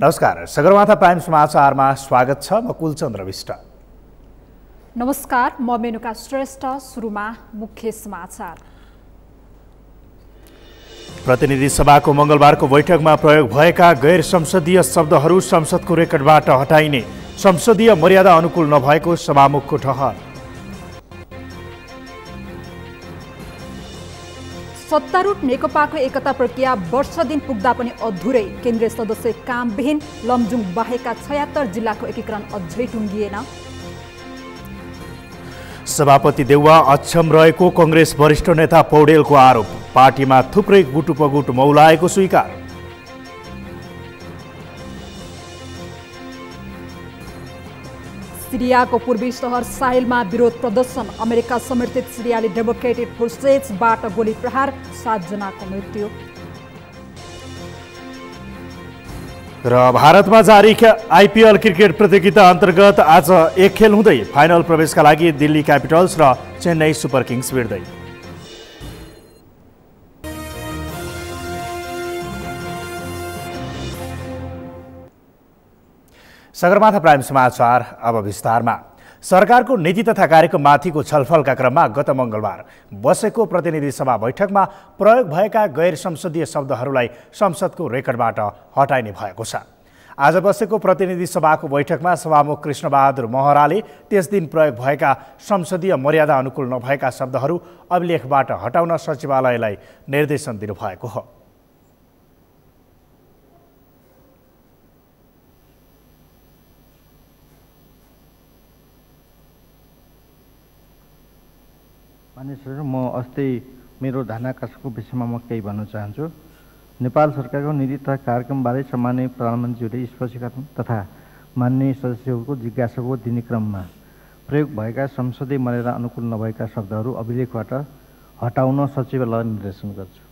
नमस्कार, सगरमाथा प्राइम समाचारमा स्वागत छ। म कुलचन्द्र विष्ट। नमस्कार, म मेनुका श्रेष्ठ। सुरुमा मुख्य समाचार। प्रतिनिधि सभाको मंगलबारको बैठकमा प्रयोग भएका गैर संसदीय शब्दहरू संसदको रेकर्डबाट हटाइने, संसदीय मर्यादा अनुकूल नभएको सभामुखको ठहर। सत्तारूढ नेकपाको एकता प्रक्रिया वर्ष दिन पुग्दा पनि अधुरै, केन्द्रीय सदस्य कामविहीन, लमजुङ बाहेकका 76 जिल्लाको एकीकरण अझै टुङ्गिएन। सभापति देउवा अक्षम रहेको कंग्रेस वरिष्ठ नेता पौडेलको आरोप, पार्टीमा थुप्रै गुटुपगुट मौलाएको स्वीकार। सिरियाको पूर्वी सहर साहेलमा विरोध प्रदर्शन, अमेरिका समर्थित सिरियाली डेमोक्रेटिक फोर्सेसबाट गोली प्रहार, 7 जनाको मृत्यु। र भारतमा जारी आइपिएल क्रिकेट प्रतियोगिता अन्तर्गत आज एक खेल हुँदै फाइनल प्रवेशका लागि दिल्ली क्यापिटल्स र चेन्नई सुपर किङ्स भिड्दै। सगरमाथा प्राइम समाचार अब विस्तारमा। सरकारको नीति तथा कार्यक्रममाथिको छलफलका क्रममा गत मंगलबार बसेको प्रतिनिधि सभा बैठकमा प्रयोग भएका गैर संसदीय शब्दहरूलाई संसदको रेकर्डबाट हटाइने भएको छ। आज बसेको प्रतिनिधि सभाको बैठकमा सभामुख कृष्णबहादुर महराले त्यस दिन प्रयोग भएका संसदीय मर्यादा अनुकूल नभएका शब्दहरू अभिलेखबाट हटाउन सचिवालयलाई निर्देशन दिनुभएको हो। मानिसहरू, म अस्ति मेरो धनाकाशको विषयमा म केही भन्न चाहन्छु। नेपाल सरकारको नीति तथा कार्यक्रमबारे सम्माननीय प्रधानमन्त्रीले स्पष्टीकरण तथा माननीय सदस्यहरूको जिज्ञासाको दिने क्रममा प्रयोग भएका संसदीय मर्यादा अनुकूल नभएका शब्दहरू अभिलेखबाट हटाउन सचिवालयलाई निर्देशन गर्छु।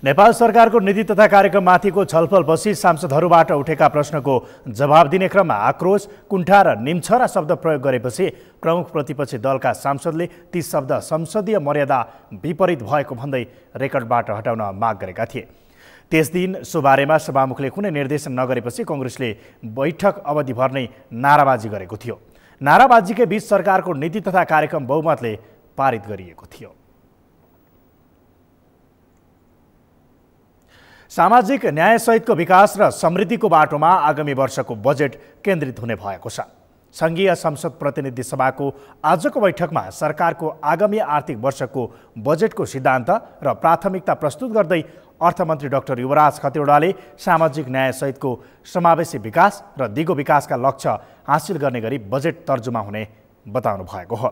नेपाल सरकारको नीति तथा कार्यक्रममाथिको छलफलपछि सांसदहरूबाट उठेका प्रश्नको जवाब दिने क्रममा आक्रोश, कुण्ठा र निम्छरा शब्द प्रयोग गरेपछि प्रमुख प्रतिपक्षी दलका सांसदले ती शब्द संसदीय मर्यादा विपरीत भएको भन्दै रेकर्डबाट हटाउन माग गरेका थिए। त्यस दिन सो बारेमा सभामुखले कुनै निर्देशन नगरेपछि कांग्रेसले बैठक अवधिभर नै नाराबाजी गरेको थियो। नाराबाजीकै बीच सरकारको नीति तथा कार्यक्रम बहुमतले पारित गरिएको थियो। सामाजिक न्यायसहितको विकास र समृद्धिको बाटोमा आगामी वर्षको बजेट केन्द्रित हुने भएको छ। संघीय संसद प्रतिनिधि सभाको आजको बैठकमा सरकारको आगामी आर्थिक वर्षको बजेटको सिद्धान्त र प्राथमिकता प्रस्तुत गर्दै अर्थमन्त्री डाक्टर युवराज खतिवड़ाले सामाजिक न्यायसहितको समावेशी विकास र दिगो विकासका लक्ष्य हासिल गर्ने गरी बजेट तर्जुमा हुने बताउनु भएको हो।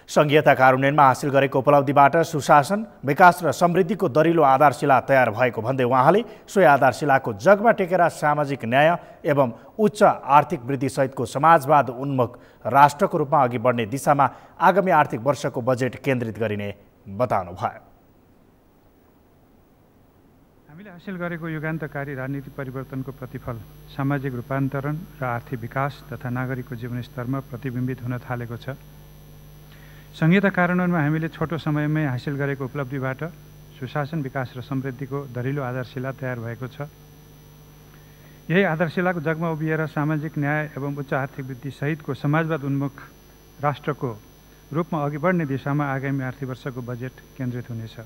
संघीयता कार्यान्वयनमा हासिल गरेको उपलब्धिबाट सुशासन, विकास र समृद्धिको दरिलो आधारशिला तयार भएको भन्दै उहाँले सोही आधारशिलाको जगमा टेकेर सामाजिक न्याय एवं उच्च आर्थिक वृद्धि सहितको समाजवाद उन्मुख राष्ट्रको रूपमा अघि बढ्ने दिशामा आगामी आर्थिक वर्षको बजेट केन्द्रित गरिने बताउनु भयो। हामीले हासिल गरेको युगान्तकारी राजनीतिक परिवर्तनको प्रतिफल सामाजिक रूपान्तरण र आर्थिक विकास तथा नागरिकको जीवनस्तरमा प्रतिबिम्बित हुन थालेको छ। संघीयता कार्यान्वयनमा हामीले छोटो समयमै हासिल गरेको उपलब्धिबाट सुशासन, विकास र समृद्धिको दरिलो आधारशिला तयार भएको छ। यही आधारशिलाको जगमा उभिएर सामाजिक न्याय एवं उच्च आर्थिक वृद्धि सहितको समाजवाद उन्मुख राष्ट्रको रूपमा अघि बढ्ने दिशामा आगामी आर्थिक वर्षको बजेट केन्द्रित हुनेछ।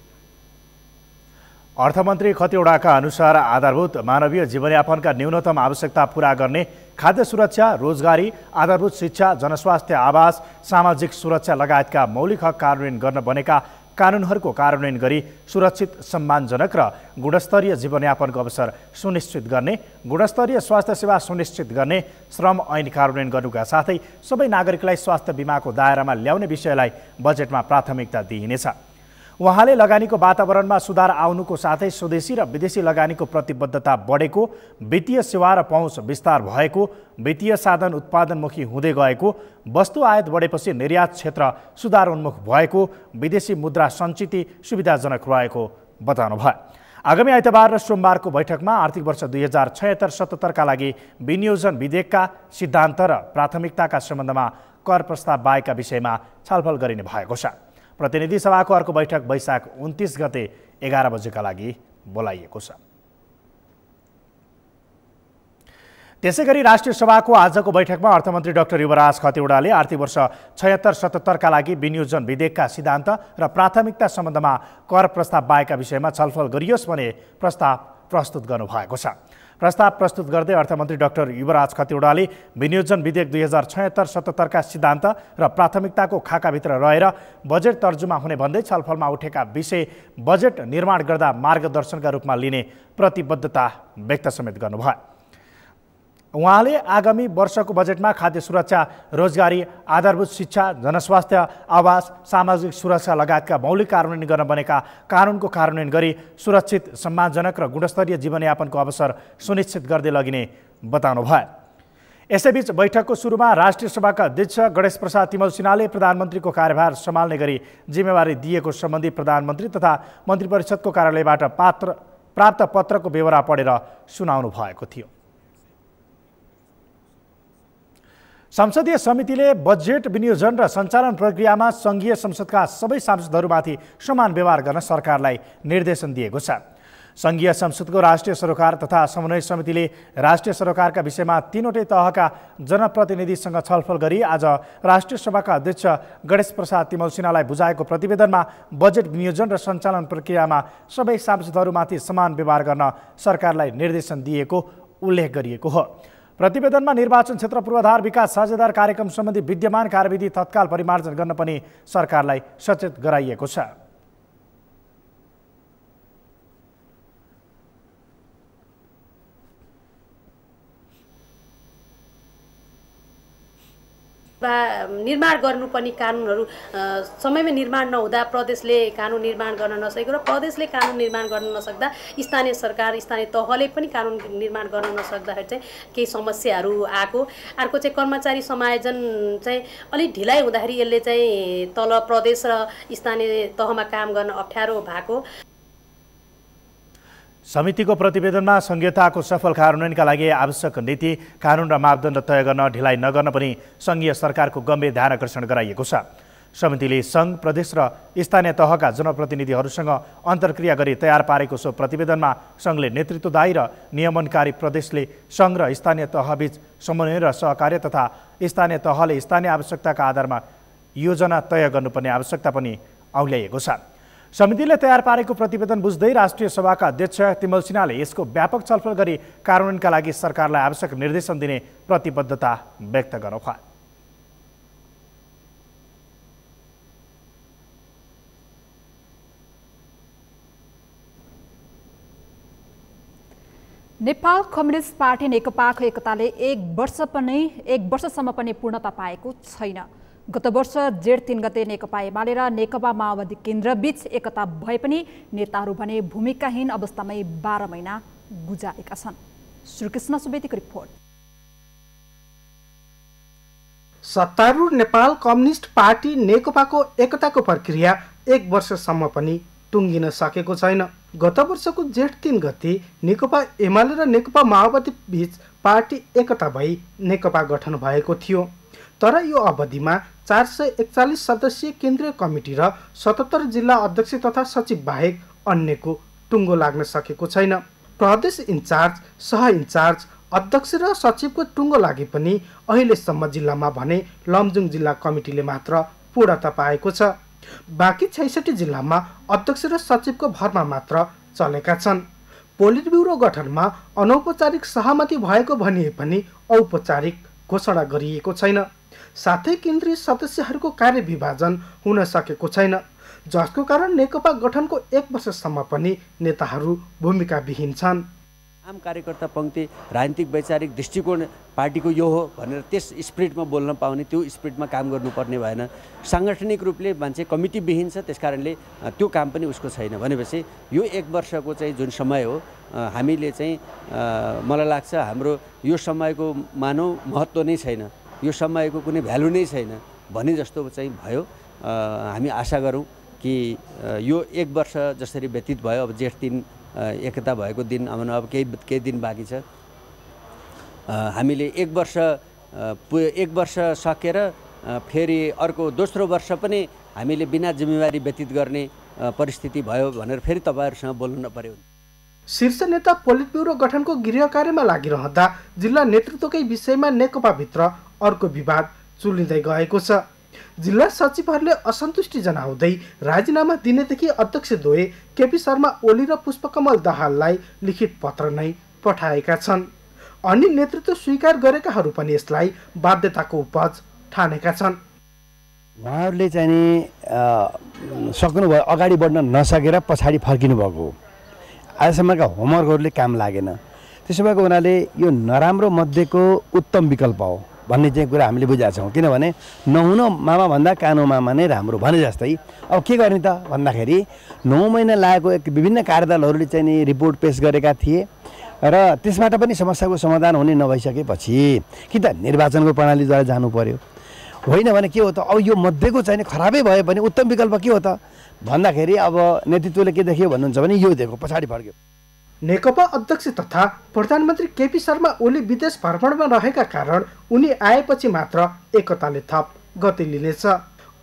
अर्थमन्त्री खतिवड़ाका अनुसार आधारभूत मानवीय जीवनयापनका न्यूनतम आवश्यकता पूरा गर्ने खाद्य सुरक्षा, रोजगारी, आधारभूत शिक्षा, जनस्वास्थ्य, आवास, सामाजिक सुरक्षा लगायतका मौलिक हक कार्यान्वयन गर्न बनेका कानुनहरूको कार्यान्वयन गरी सुरक्षित, सम्मानजनक र गुणस्तरीय जीवनयापनको अवसर सुनिश्चित गर्ने, गुणस्तरीय स्वास्थ्य सेवा सुनिश्चित गर्ने, श्रम ऐन कार्यान्वयन गर्नुका साथै सबै नागरिकलाई स्वास्थ्य बीमाको दायरामा ल्याउने विषयलाई बजेटमा प्राथमिकता दिइनेछ। उहाँले लगानीको वातावरणमा सुधार आउनुको साथै स्वदेशी र विदेशी लगानीको प्रतिबद्धता बढेको, वित्तीय सेवा र पहुँच विस्तार भएको, वित्तीय साधन उत्पादनमुखी हुँदै गएको, वस्तु आयात बढेपछि निर्यात क्षेत्र सुधारोन्मुख भएको, विदेशी मुद्रा सञ्चिति सुविधाजनक रहेको बताउनु भयो। आगामी आइतबार र सोमबारको बैठकमा आर्थिक वर्ष 2076-77 का लागि विनियोजन विधेयकका सिद्धान्त र प्राथमिकताका सम्बन्धमा कर प्रस्ताव बाहेकका विषयमा छलफल गरिने भएको छ। प्रतिनिधि सभाको अर्को बैठक वैशाख 29 गते 11 बजेका लागि बोलाइएको छ। त्यसैगरी राष्ट्रिय सभाको आजको बैठकमा अर्थमन्त्री डाक्टर युवराज खतिवड़ाले आर्थिक वर्ष 76-77 का लागि विनियोजन विधेयकका सिद्धान्त र प्राथमिकता सम्बन्धमा कर प्रस्ताव बाहेकका विषयमा छलफल गरियोस् भने प्रस्ताव प्रस्तुत गर्नुभएको छ। प्रस्ताव प्रस्तुत गर्दै अर्थमन्त्री डाक्टर युवराज खतिवड़ाले विनियोजन विधेयक 2076-77 का सिद्धान्त र प्राथमिकताको खाकाभित्र रहेर बजेट तर्जुमा हुने भन्दै छलफलमा उठेका विषय बजेट निर्माण गर्दा मार्गदर्शनका रूपमा लिने प्रतिबद्धता व्यक्त समेत गर्नुभयो। उहाँले आगामी वर्षको बजेटमा खाद्य सुरक्षा, रोजगारी, आधारभूत शिक्षा, जनस्वास्थ्य, आवास, सामाजिक सुरक्षा लगायतका मौलिक कार्यान्वयन गर्न बनेका कानुनको कार्यान्वयन गरी सुरक्षित, सम्मानजनक र गुणस्तरीय जीवनयापनको अवसर सुनिश्चित गर्दै लगिने बताउनुभयो। यसैबीच बैठकको सुरुमा राष्ट्रिय सभाका अध्यक्ष गणेश प्रसाद तिमल सिन्हाले प्रधानमन्त्रीको कार्यभार सम्हाल्ने गरी जिम्मेवारी दिएको सम्बन्धी प्रधानमन्त्री तथा मन्त्री परिषदको कार्यालयबाट प्राप्त पत्रको बेहोरा पढेर सुनाउनु भएको थियो। संसदीय समितिले बजेट विनियोजन र सञ्चालन प्रक्रियामा सङ्घीय संसदका सबै सांसदहरूमाथि समान व्यवहार गर्न सरकारलाई निर्देशन दिएको छ। सङ्घीय संसदको राष्ट्रिय सरोकार तथा समन्वय समितिले राष्ट्रिय सरोकारका विषयमा तीनवटै तहका जनप्रतिनिधिसँग छलफल गरी आज राष्ट्रिय सभाका अध्यक्ष गणेश प्रसाद तिमल सिन्हालाई बुझाएको प्रतिवेदनमा बजेट विनियोजन र सञ्चालन प्रक्रियामा सबै सांसदहरूमाथि समान व्यवहार गर्न सरकारलाई निर्देशन दिएको उल्लेख गरिएको हो। प्रतिवेदनमा निर्वाचन क्षेत्र पूर्वाधार विकास साझेदार कार्यक्रम सम्बन्धी विद्यमान कार्यविधि तत्काल परिमार्जन गर्न पनि सरकारलाई सचेत गराइएको छ। निर्माण गर्नुपर्ने कानुनहरू समयमा निर्माण नहुँदा प्रदेशले कानुन निर्माण गर्न नसकेको र प्रदेशले कानुन निर्माण गर्न नसक्दा स्थानीय सरकार, स्थानीय तहले पनि कानुन निर्माण गर्न नसक्दाखेरि चाहिँ केही समस्याहरू आएको। अर्को चाहिँ कर्मचारी समायोजन चाहिँ अलिक ढिलाइ हुँदाखेरि यसले चाहिँ तल प्रदेश र स्थानीय तहमा काम गर्न अप्ठ्यारो भएको। समितिको प्रतिवेदनमा संघीयताको सफल कार्यान्वयनका लागि आवश्यक नीति, कानुन र मापदण्ड तय गर्न ढिलाइ नगर्न पनि सङ्घीय सरकारको गम्भीर ध्यान आकर्षण गराइएको छ। समितिले सङ्घ, प्रदेश र स्थानीय तहका जनप्रतिनिधिहरूसँग अन्तर्क्रिया गरी तयार पारेको सो प्रतिवेदनमा सङ्घले नेतृत्वदायी र नियमनकारी प्रदेशले सङ्घ र स्थानीय तहबीच समन्वय र सहकार्य तथा स्थानीय तहले स्थानीय आवश्यकताका आधारमा योजना तय गर्नुपर्ने आवश्यकता पनि औल्याइएको छ। समितिले तयार पारेको प्रतिवेदन बुझ्दै राष्ट्रिय सभाका अध्यक्ष तिमल सिन्हाले यसको व्यापक छलफल गरी कार्यान्वयनका लागि सरकारलाई आवश्यक निर्देशन दिने प्रतिबद्धता व्यक्त गर्नुभयो। नेपाल कम्युनिस्ट पार्टी नेकपाको एकताले एक वर्षसम्म पनि पूर्णता पाएको छैन। गत वर्ष जेठ 3 गते नेकपा एमाले र नेकपा माओवादी केन्द्र बीच एकता भए पनि नेताहरू भने भूमिकाहीन अवस्थामै 12 महिना गुजारेका छन्। श्रीकृष्ण सुवेदीको रिपोर्ट। सत्तारूढ नेपाल कम्युनिस्ट पार्टी नेकपाको एकताको प्रक्रिया 1 वर्षसम्म पनि टुङ्गिन सकेको छैन। गत वर्षको जेठ 3 गते नेकपा एमाले र नेकपा माओवादी बीच पार्टी एकता भई नेकपा गठन भएको थियो। तर यो अवधिमा 441 सदस्यीय केन्द्रीय कमिटी र 77 जिल्ला अध्यक्ष तथा सचिव बाहेक अन्यको टुङ्गो लाग्न सकेको छैन। प्रदेश इन्चार्ज, सह इन्चार्ज, अध्यक्ष र सचिवको टुङ्गो लागे पनि अहिलेसम्म जिल्लामा भने लमजुङ जिल्ला कमिटीले मात्र पूर्णता पाएको छ। बाँकी 66 जिल्लामा अध्यक्ष र सचिवको भरमा मात्र चलेका छन्। पोलिट ब्युरो गठनमा अनौपचारिक सहमति भएको भनिए पनि औपचारिक घोषणा गरिएको छैन। साथै केन्द्रीय सदस्यहरूको कार्यविभाजन हुन सकेको छैन, जसको कारण नेकपा गठनको 1 वर्षसम्म पनि नेताहरू भूमिकाविहीन छन्। आम कार्यकर्ता पङ्क्ति राजनीतिक वैचारिक दृष्टिकोण पार्टीको यो हो भनेर त्यस स्पिरिटमा बोल्न पाउने, त्यो स्पिरिटमा काम गर्नुपर्ने भएन। साङ्गठनिक रूपले मान्छे कमिटीविहीन छ, त्यसकारणले त्यो काम पनि उसको छैन। भनेपछि यो 1 वर्षको चाहिँ जुन समय हो, हामीले चाहिँ मलाई लाग्छ हाम्रो यो समयको मानव महत्त्व नै छैन, यो समयको कुनै भ्यालु नै छैन भने जस्तो चाहिँ भयो। हामी आशा गरौँ कि यो 1 वर्ष जसरी व्यतीत भयो, अब जेठ 3 एकता भएको दिन अब केही दिन बाँकी छ। हामीले 1 वर्ष सकेर फेरि अर्को दोस्रो वर्ष पनि हामीले बिना जिम्मेवारी व्यतीत गर्ने परिस्थिति भयो भनेर फेरि तपाईँहरूसँग बोल्नु नपर्यो। शीर्ष नेता पोलिट ब्युरो गठनको गृह कार्यमा लागिरहँदा जिल्ला नेतृत्वकै विषयमा नेकपाभित्र अर्को विवाद चुलिँदै गएको छ। जिल्ला सचिवहरूले असन्तुष्टि जनाउँदै राजीनामा दिनेदेखि अध्यक्षद्वय केपी शर्मा ओली र पुष्पकमल दाहाललाई लिखित पत्र नै पठाएका छन्। अन्य नेतृत्व स्वीकार गरेकाहरू पनि यसलाई बाध्यताको उपज ठानेका छन्। उहाँहरूले चाहिँ नि सक्नुभयो, अगाडि बढ्न नसकेर पछाडि फर्किनु भएको हो। आजसम्मका होमवर्कहरूले काम लागेन। त्यसो भएको हुनाले यो नराम्रो मध्येको उत्तम विकल्प हो भन्ने चाहिँ कुरा हामीले बुझेका छौँ। किनभने नहुन मामा भन्दा कानो मामा नै राम्रो भने जस्तै अब के गर्ने त भन्दाखेरि 9 महिना लागेको विभिन्न कार्यदलहरूले चाहिँ नि रिपोर्ट पेश गरेका थिए र त्यसबाट पनि समस्याको समाधान हुने नभइसकेपछि कि त निर्वाचनको प्रणालीद्वारा जानु पर्यो, होइन भने के हो त अब यो मध्येको चाहिँ खराबै भए पनि उत्तम विकल्प के हो त भन्दाखेरि अब नेतृत्वले के देख्यो भन्नुहुन्छ भने यो देखो पछाडि फर्क्यो। नेकपा अध्यक्ष तथा प्रधानमन्त्री केपी शर्मा ओली विदेश भ्रमणमा रहेका कारण उनी आएपछि मात्र एकताले थप गति लिनेछ।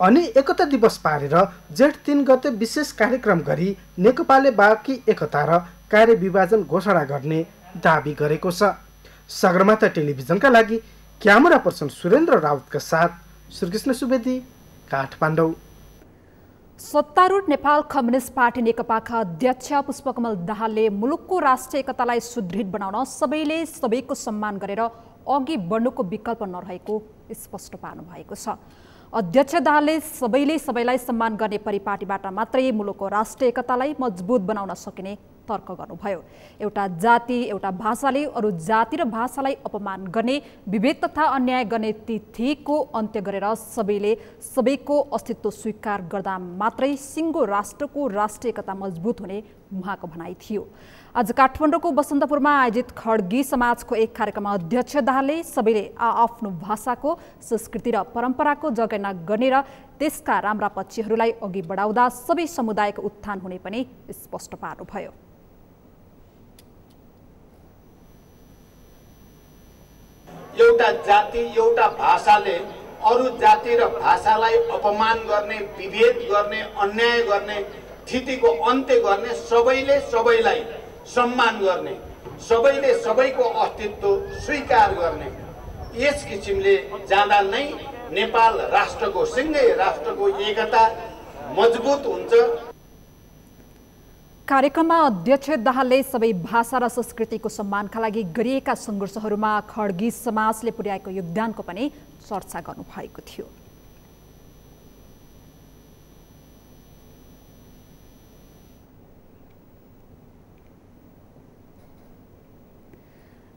अनि एकता दिवस पारेर जेठ 3 गते विशेष कार्यक्रम गरी नेकपाले बाँकी एकता र कार्यविभाजन घोषणा गर्ने दाबी गरेको छ। सगरमाथा टेलिभिजनका लागि क्यामेरा पर्सन सुरेन्द्र राउतका साथ श्रीकृष्ण सुवेदी, काठमाडौँ। सत्तारूढ नेपाल कम्युनिस्ट पार्टी नेकपाका अध्यक्ष पुष्पकमल दाहालले मुलुकको राष्ट्रिय एकतालाई सुदृढ बनाउन सबैले सबैको सम्मान गरेर अघि बढ्नुको विकल्प नरहेको स्पष्ट पार्नु भएको छ। अध्यक्ष दाहालले सबैले सबैलाई सम्मान गर्ने परिपाटीबाट मात्रै मुलुकको राष्ट्रिय एकतालाई मजबुत बनाउन सकिने तर्क गर्नुभयो। एउटा जाति एउटा भाषाले अरू जाति र भाषालाई अपमान गर्ने, विभेद तथा अन्याय गर्ने तिथिको अन्त्य गरेर सबैले सबैको अस्तित्व स्वीकार गर्दा मात्रै सिङ्गो राष्ट्रको राष्ट्रिय एकता मजबुत हुने उहाँको भनाइ थियो। आज काठमाडौँको बसन्तपुरमा आयोजित खड्गी समाजको एक कार्यक्रममा अध्यक्ष दाहालले सबैले आफ्नो भाषाको, संस्कृति र परम्पराको जगेर्ना गर्ने र त्यसका राम्रा पक्षहरूलाई अघि बढाउँदा सबै समुदायको उत्थान हुने पनि स्पष्ट पार्नुभयो। एउटा जाति एउटा भाषाले अरू जाति र भाषालाई अपमान गर्ने, विभेद गर्ने, अन्याय गर्ने, स्थितिको अन्त्य गर्ने, सबैले सबैलाई सम्मान गर्ने, सबैले सबैको अस्तित्व स्वीकार गर्ने, यस किसिमले जाँदा नै नेपाल राष्ट्रको सिङ्गै राष्ट्रको एकता मजबुत हुन्छ। कार्यक्रममा अध्यक्ष दाहालले सबै भाषा र संस्कृतिको सम्मानका लागि गरिएका सङ्घर्षहरूमा खड्गी समाजले पुर्याएको योगदानको पनि चर्चा गर्नुभएको थियो।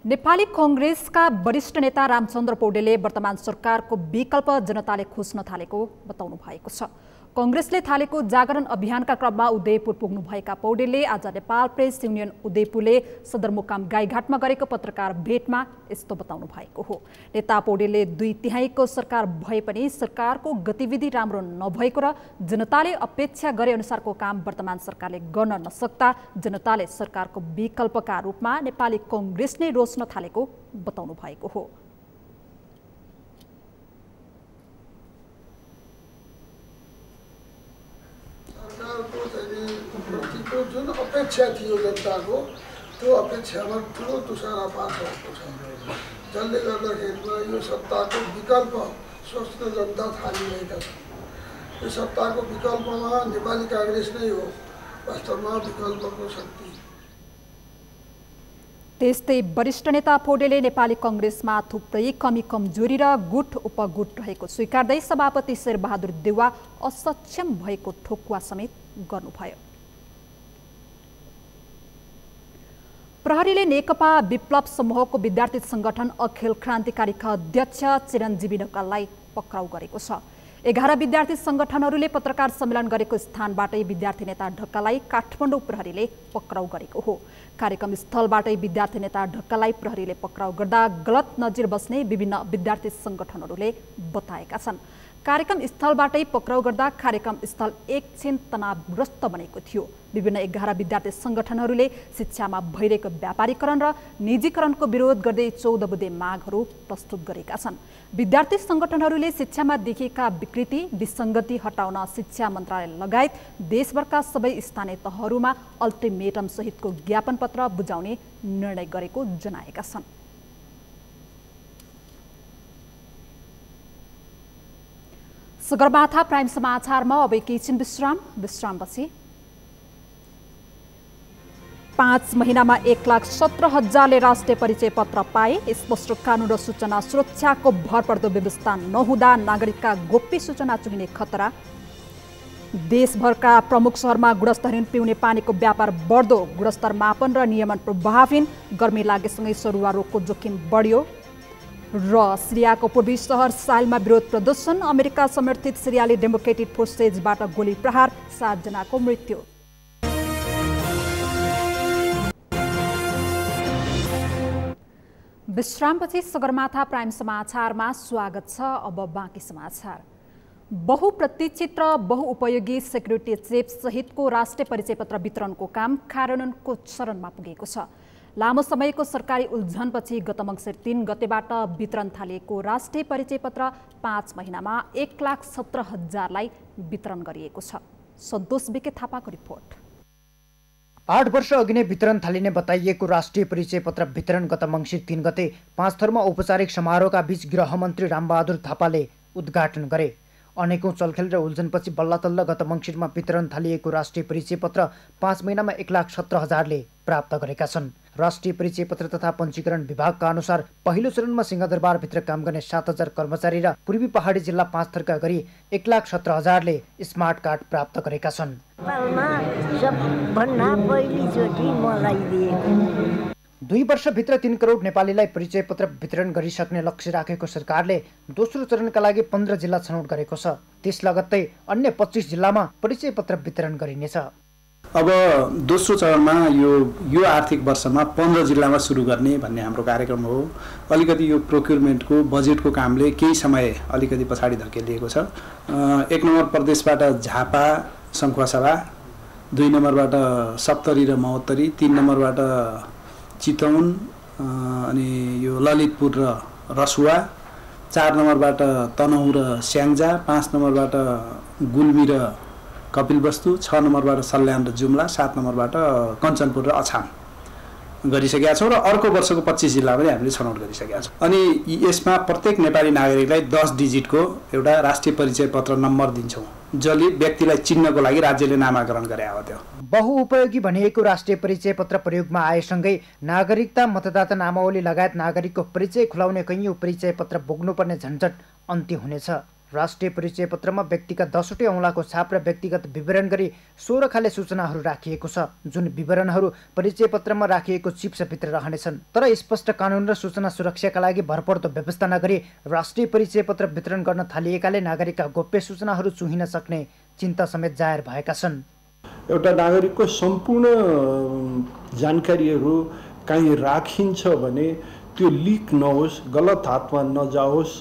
नेपाली कांग्रेसका वरिष्ठ नेता रामचन्द्र पौडेलले वर्तमान सरकारको विकल्प जनताले खोज्न थालेको बताउनु भएको छ। कांग्रेसले थालेको जागरण अभियानका क्रममा उदयपुर पुग्नुभएका पौडेलले आज नेपाल प्रेस युनियन उदयपुरले सदरमुकाम गाईघाटमा गरेको पत्रकार भेटमा यस्तो बताउनु भएको हो। नेता पौडेलले 2/3 सरकार भए पनि सरकारको गतिविधि राम्रो नभएको र जनताले अपेक्षा गरे अनुसारको काम वर्तमान सरकारले गर्न नसक्दा जनताले सरकारको विकल्पका रूपमा नेपाली कांग्रेस नै रोज्न थालेको बताउनु भएको हो। जुन अपेक्षा थियो जनताको त्यो अपेक्षामा ठुलो तुषारपात भएको छ, जसले गर्दाखेरिमा यो सत्ताको विकल्प सोच्न जनता थालिरहेका छन्। यो सत्ताको विकल्पमा नेपाली कांग्रेस नै हो वास्तवमा विकल्पको शक्ति। त्यस्तै वरिष्ठ नेता पौडेलले नेपाली कांग्रेसमा थुप्रै कमी कमजोरी र गुट उपगुट रहेको स्वीकार्दै सभापति शेरबहादुर देउवा असक्षम भएको ठोकुवा समेत गर्नुभयो। प्रहरीले नेकपा विप्लव समूहको विद्यार्थी संगठन अखिल क्रान्तिकारीका अध्यक्ष चिरञ्जीवी ढकाललाई पक्राउ गरेको छ। 11 विद्यार्थी संगठनहरूले पत्रकार सम्मेलन गरेको स्थानबाटै विद्यार्थी नेता ढकाललाई काठमाडौँ प्रहरीले पक्राउ गरेको हो। कार्यक्रम स्थलबाटै विद्यार्थी नेता ढकाललाई प्रहरीले पक्राउ गर्दा गलत नजिर बस्ने विभिन्न विद्यार्थी संगठनहरूले बताएका छन्। कार्यक्रम स्थलबाटै पक्राउ गर्दा कार्यक्रम स्थल एकछिन तनावग्रस्त बनेको थियो। विभिन्न 11 विद्यार्थी सङ्गठनहरूले शिक्षामा भइरहेको व्यापारीकरण र निजीकरणको विरोध गर्दै 14 बुँदे मागहरू प्रस्तुत गरेका छन्। विद्यार्थी सङ्गठनहरूले शिक्षामा देखिएका विकृति विसङ्गति हटाउन शिक्षा मन्त्रालय लगायत देशभरका सबै स्थानीय तहहरूमा अल्टिमेटम सहितको ज्ञापन पत्र बुझाउने निर्णय गरेको जनाएका छन्। सगरमाथा प्राइम समाचारमा अब एकैछिन विश्रामपछि 5 महिनामा 1,17,000ले राष्ट्रिय परिचय पत्र पाए। स्पष्ट कानुन र सूचना सुरक्षाको भरपर्दो व्यवस्था नहुँदा नागरिकका गोप्य सूचना चुहिने खतरा। देशभरका प्रमुख सहरमा गुणस्तरहीन पिउने पानीको व्यापार बढ्दो। गुणस्तर मापन र नियमन प्रभावहीन। गर्मी लागेसँगै सरुवा रोगको जोखिम बढ्यो। र सिरियाको पूर्वी सहर साइलमा विरोध प्रदर्शन। अमेरिका समर्थित सिरियाली डेमोक्रेटिक फोर्सेसबाट गोली प्रहार। 7 जनाको मृत्यु। विश्रामपछि सगरमाथा प्राइम समाचारमा स्वागत छ। अब बाँकी समाचार। बहुप्रतीक्षित र बहुउपयोगी सेक्युरिटी चिप सहितको राष्ट्रिय परिचय पत्र वितरणको काम कार्यान्वयनको चरणमा पुगेको छ। लामो समयको सरकारी उल्झनपछि गत मङ्सिर 3 गतेबाट वितरण थालिएको राष्ट्रिय परिचय पत्र 5 महिनामा 1,17,000लाई वितरण गरिएको छ। सन्तोष बिके थापाको रिपोर्ट। 8 वर्ष अघि नै वितरण थालिने बताइएको राष्ट्रिय परिचय पत्र वितरण गत मङ्सिर 3 गते 5 थरमा औपचारिक समारोहका बीच गृहमन्त्री रामबहादुर थापाले उद्घाटन गरे। अनेकौं चलखेल र उल्झनपछि बल्लतल्ल गत मङ्सिरमा वितरण थालिएको राष्ट्रिय परिचय पत्र 5 महिनामा 1,17,000ले प्राप्त गरेका छन्। राष्ट्रिय परिचय पत्र तथा पञ्जीकरण विभागका अनुसार पहिलो चरणमा सिंहदरबारभित्र काम गर्ने 7,000 कर्मचारी र पूर्वी पहाडी जिल्ला 5 थरका गरी 1,17,000ले स्मार्ट कार्ड प्राप्त गरेका छन्। सबभन्दा पहिलोचोटि मलाई दिएको 2 वर्षभित्र 3 करोड नेपालीलाई परिचय पत्र वितरण गरिसक्ने लक्ष्य राखेको सरकारले दोस्रो चरणका लागि 15 जिल्ला छनौट गरेको छ। त्यस लगत्तै अन्य 25 जिल्लामा परिचय पत्र वितरण गरिनेछ। अब दोस्रो चरणमा यो आर्थिक वर्षमा 15 जिल्लामा सुरु गर्ने भन्ने हाम्रो कार्यक्रम हो। अलिकति यो प्रोक्युरमेन्टको बजेटको कामले केही समय अलिकति पछाडि धकेलिएको छ। 1 नम्बर प्रदेशबाट झापा सङ्खुवासभा, 2 नम्बरबाट सप्तरी र महोत्तरी, 3 नम्बरबाट चितवन अनि यो ललितपुर र रसुवा, 4 नम्बरबाट तनहुँ र स्याङ्जा, 5 नम्बरबाट गुल्मी र कपिलवस्तु, 6 नम्बरबाट सल्यान र जुम्ला, 7 नम्बरबाट कञ्चनपुर र अछाम गरिसकेका छौँ र अर्को वर्षको 25 जिल्ला पनि हामीले छनौट गरिसकेका छौँ। अनि यसमा प्रत्येक नेपाली नागरिकलाई 10 डिजिटको एउटा राष्ट्रिय परिचय पत्र नम्बर दिन्छौँ, जसले व्यक्तिलाई चिन्नको लागि राज्यले नामाकरण गरे हो। त्यो बहुउपयोगी भनिएको राष्ट्रिय परिचय पत्र प्रयोगमा आएसँगै नागरिकता मतदाता नामावली लगायत नागरिकको परिचय खुलाउने कैयौं परिचय पत्र बोक्नुपर्ने झन्झट अन्त्य हुनेछ। राष्ट्रिय परिचय पत्रमा व्यक्तिका 10वटै औँलाको छाप र व्यक्तिगत विवरण गरी 16 खाले सूचनाहरू राखिएको छ, जुन विवरणहरू परिचय पत्रमा राखिएको चिप्सभित्र रहनेछन्। तर स्पष्ट कानुन र सूचना सुरक्षाका लागि भरपर्दो व्यवस्था नगरी राष्ट्रिय परिचय पत्र वितरण गर्न थालिएकाले नागरिकका गोप्य सूचनाहरू चुहिन सक्ने चिन्ता समेत जाहेर भएका छन्। एउटा नागरिकको सम्पूर्ण जानकारीहरू कहीँ राखिन्छ भने त्यो लिक नहोस्, गलत हातमा नजाओस्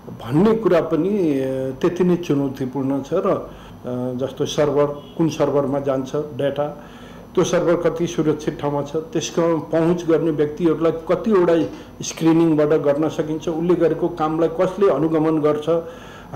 भन्ने कुरा पनि त्यति नै चुनौतीपूर्ण छ। र जस्तो सर्भर, कुन सर्भरमा जान्छ डाटा, त्यो सर्भर कति सुरक्षित ठाउँमा छ, त्यसको पहुँच गर्ने व्यक्तिहरूलाई कतिवटा स्क्रिनिङबाट गर्न सकिन्छ, उसले गरेको कामलाई कसले अनुगमन गर्छ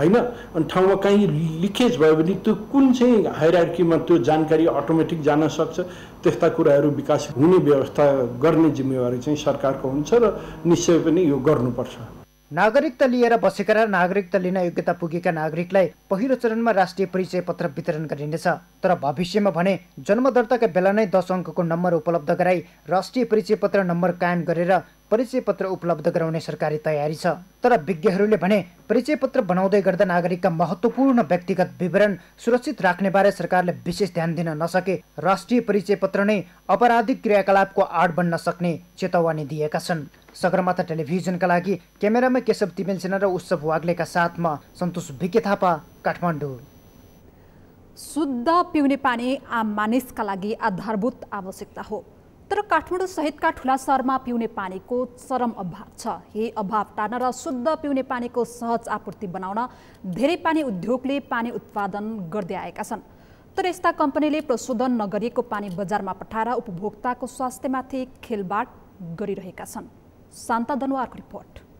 हैन। अनि ठाउँमा कहीँ लिकेज भयो भने त्यो कुन चाहिँ हायरार्कीमा त्यो जानकारी अटोमेटिक जान सक्छ, त्यस्ता कुराहरू विकास हुने व्यवस्था गर्ने जिम्मेवारी चाहिँ सरकारको हुन्छ र निश्चय पनि यो गर्नुपर्छ। नागरिकता लिएर बसेका र नागरिकता लिन योग्यता पुगेका नागरिकलाई पहिलो चरणमा राष्ट्रिय परिचय पत्र वितरण गरिनेछ। तर भविष्यमा भने जन्म दर्ताका बेला नै 10 अङ्कको नम्बर उपलब्ध गराई राष्ट्रिय परिचय पत्र नम्बर कायम गरेर परिचय पत्र उपलब्ध गराउने सरकारी तयारी छ। तर विज्ञहरूले भने परिचय पत्र बनाउँदै गर्दा नागरिकका महत्त्वपूर्ण व्यक्तिगत विवरण सुरक्षित राख्नेबारे सरकारले विशेष ध्यान दिन नसके राष्ट्रिय परिचय पत्र नै अपराधिक क्रियाकलापको आड बन्न सक्ने चेतावनी दिएका छन्। सगरमाथा टेलिभिजनका लागि क्यामेरामा केशव तिमेलसेना र उत्सव वाग्लेका साथमा सन्तोष बिके थापा, काठमाडौँ। शुद्ध पिउने पानी आम मानिसका लागि आधारभूत आवश्यकता हो। तर काठमाडौँ सहितका ठुला सहरमा पिउने पानीको चरम अभाव छ। यही अभाव टार्न र शुद्ध पिउने पानीको सहज आपूर्ति बनाउन धेरै पानी उद्योगले पानी उत्पादन गर्दै आएका छन्। तर यस्ता कम्पनीले प्रशोधन नगरिएको पानी बजारमा पठाएर उपभोक्ताको स्वास्थ्यमाथि खेलबाड गरिरहेका छन्। शान्ता दनुवारको रिपोर्ट।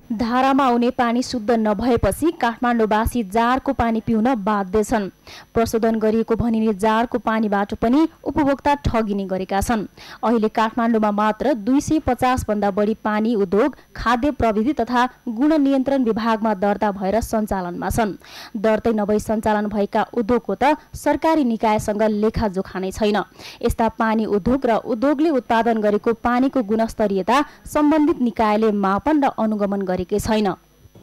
धारामा आउने पानी शुद्ध नभएपछि काठमाडौँवासी जारको पानी पिउन बाध्य छन्। प्रशोधन गरिएको भनिने जारको पानीबाट पनि उपभोक्ता ठगिने गरेका छन्। अहिले काठमाडौँमा मात्र 250 भन्दा बढी पानी उद्योग खाद्य प्रविधि तथा गुण नियन्त्रण विभागमा दर्ता भएर सञ्चालनमा छन्। दर्तै नभई सञ्चालन भएका उद्योगको त सरकारी निकायसँग लेखाजोखा नै छैन। यस्ता पानी उद्योग र उद्योगले उत्पादन गरेको पानीको गुणस्तरीयता सम्बन्धित निकायले मापन र अनुगमन गरेकै छैन।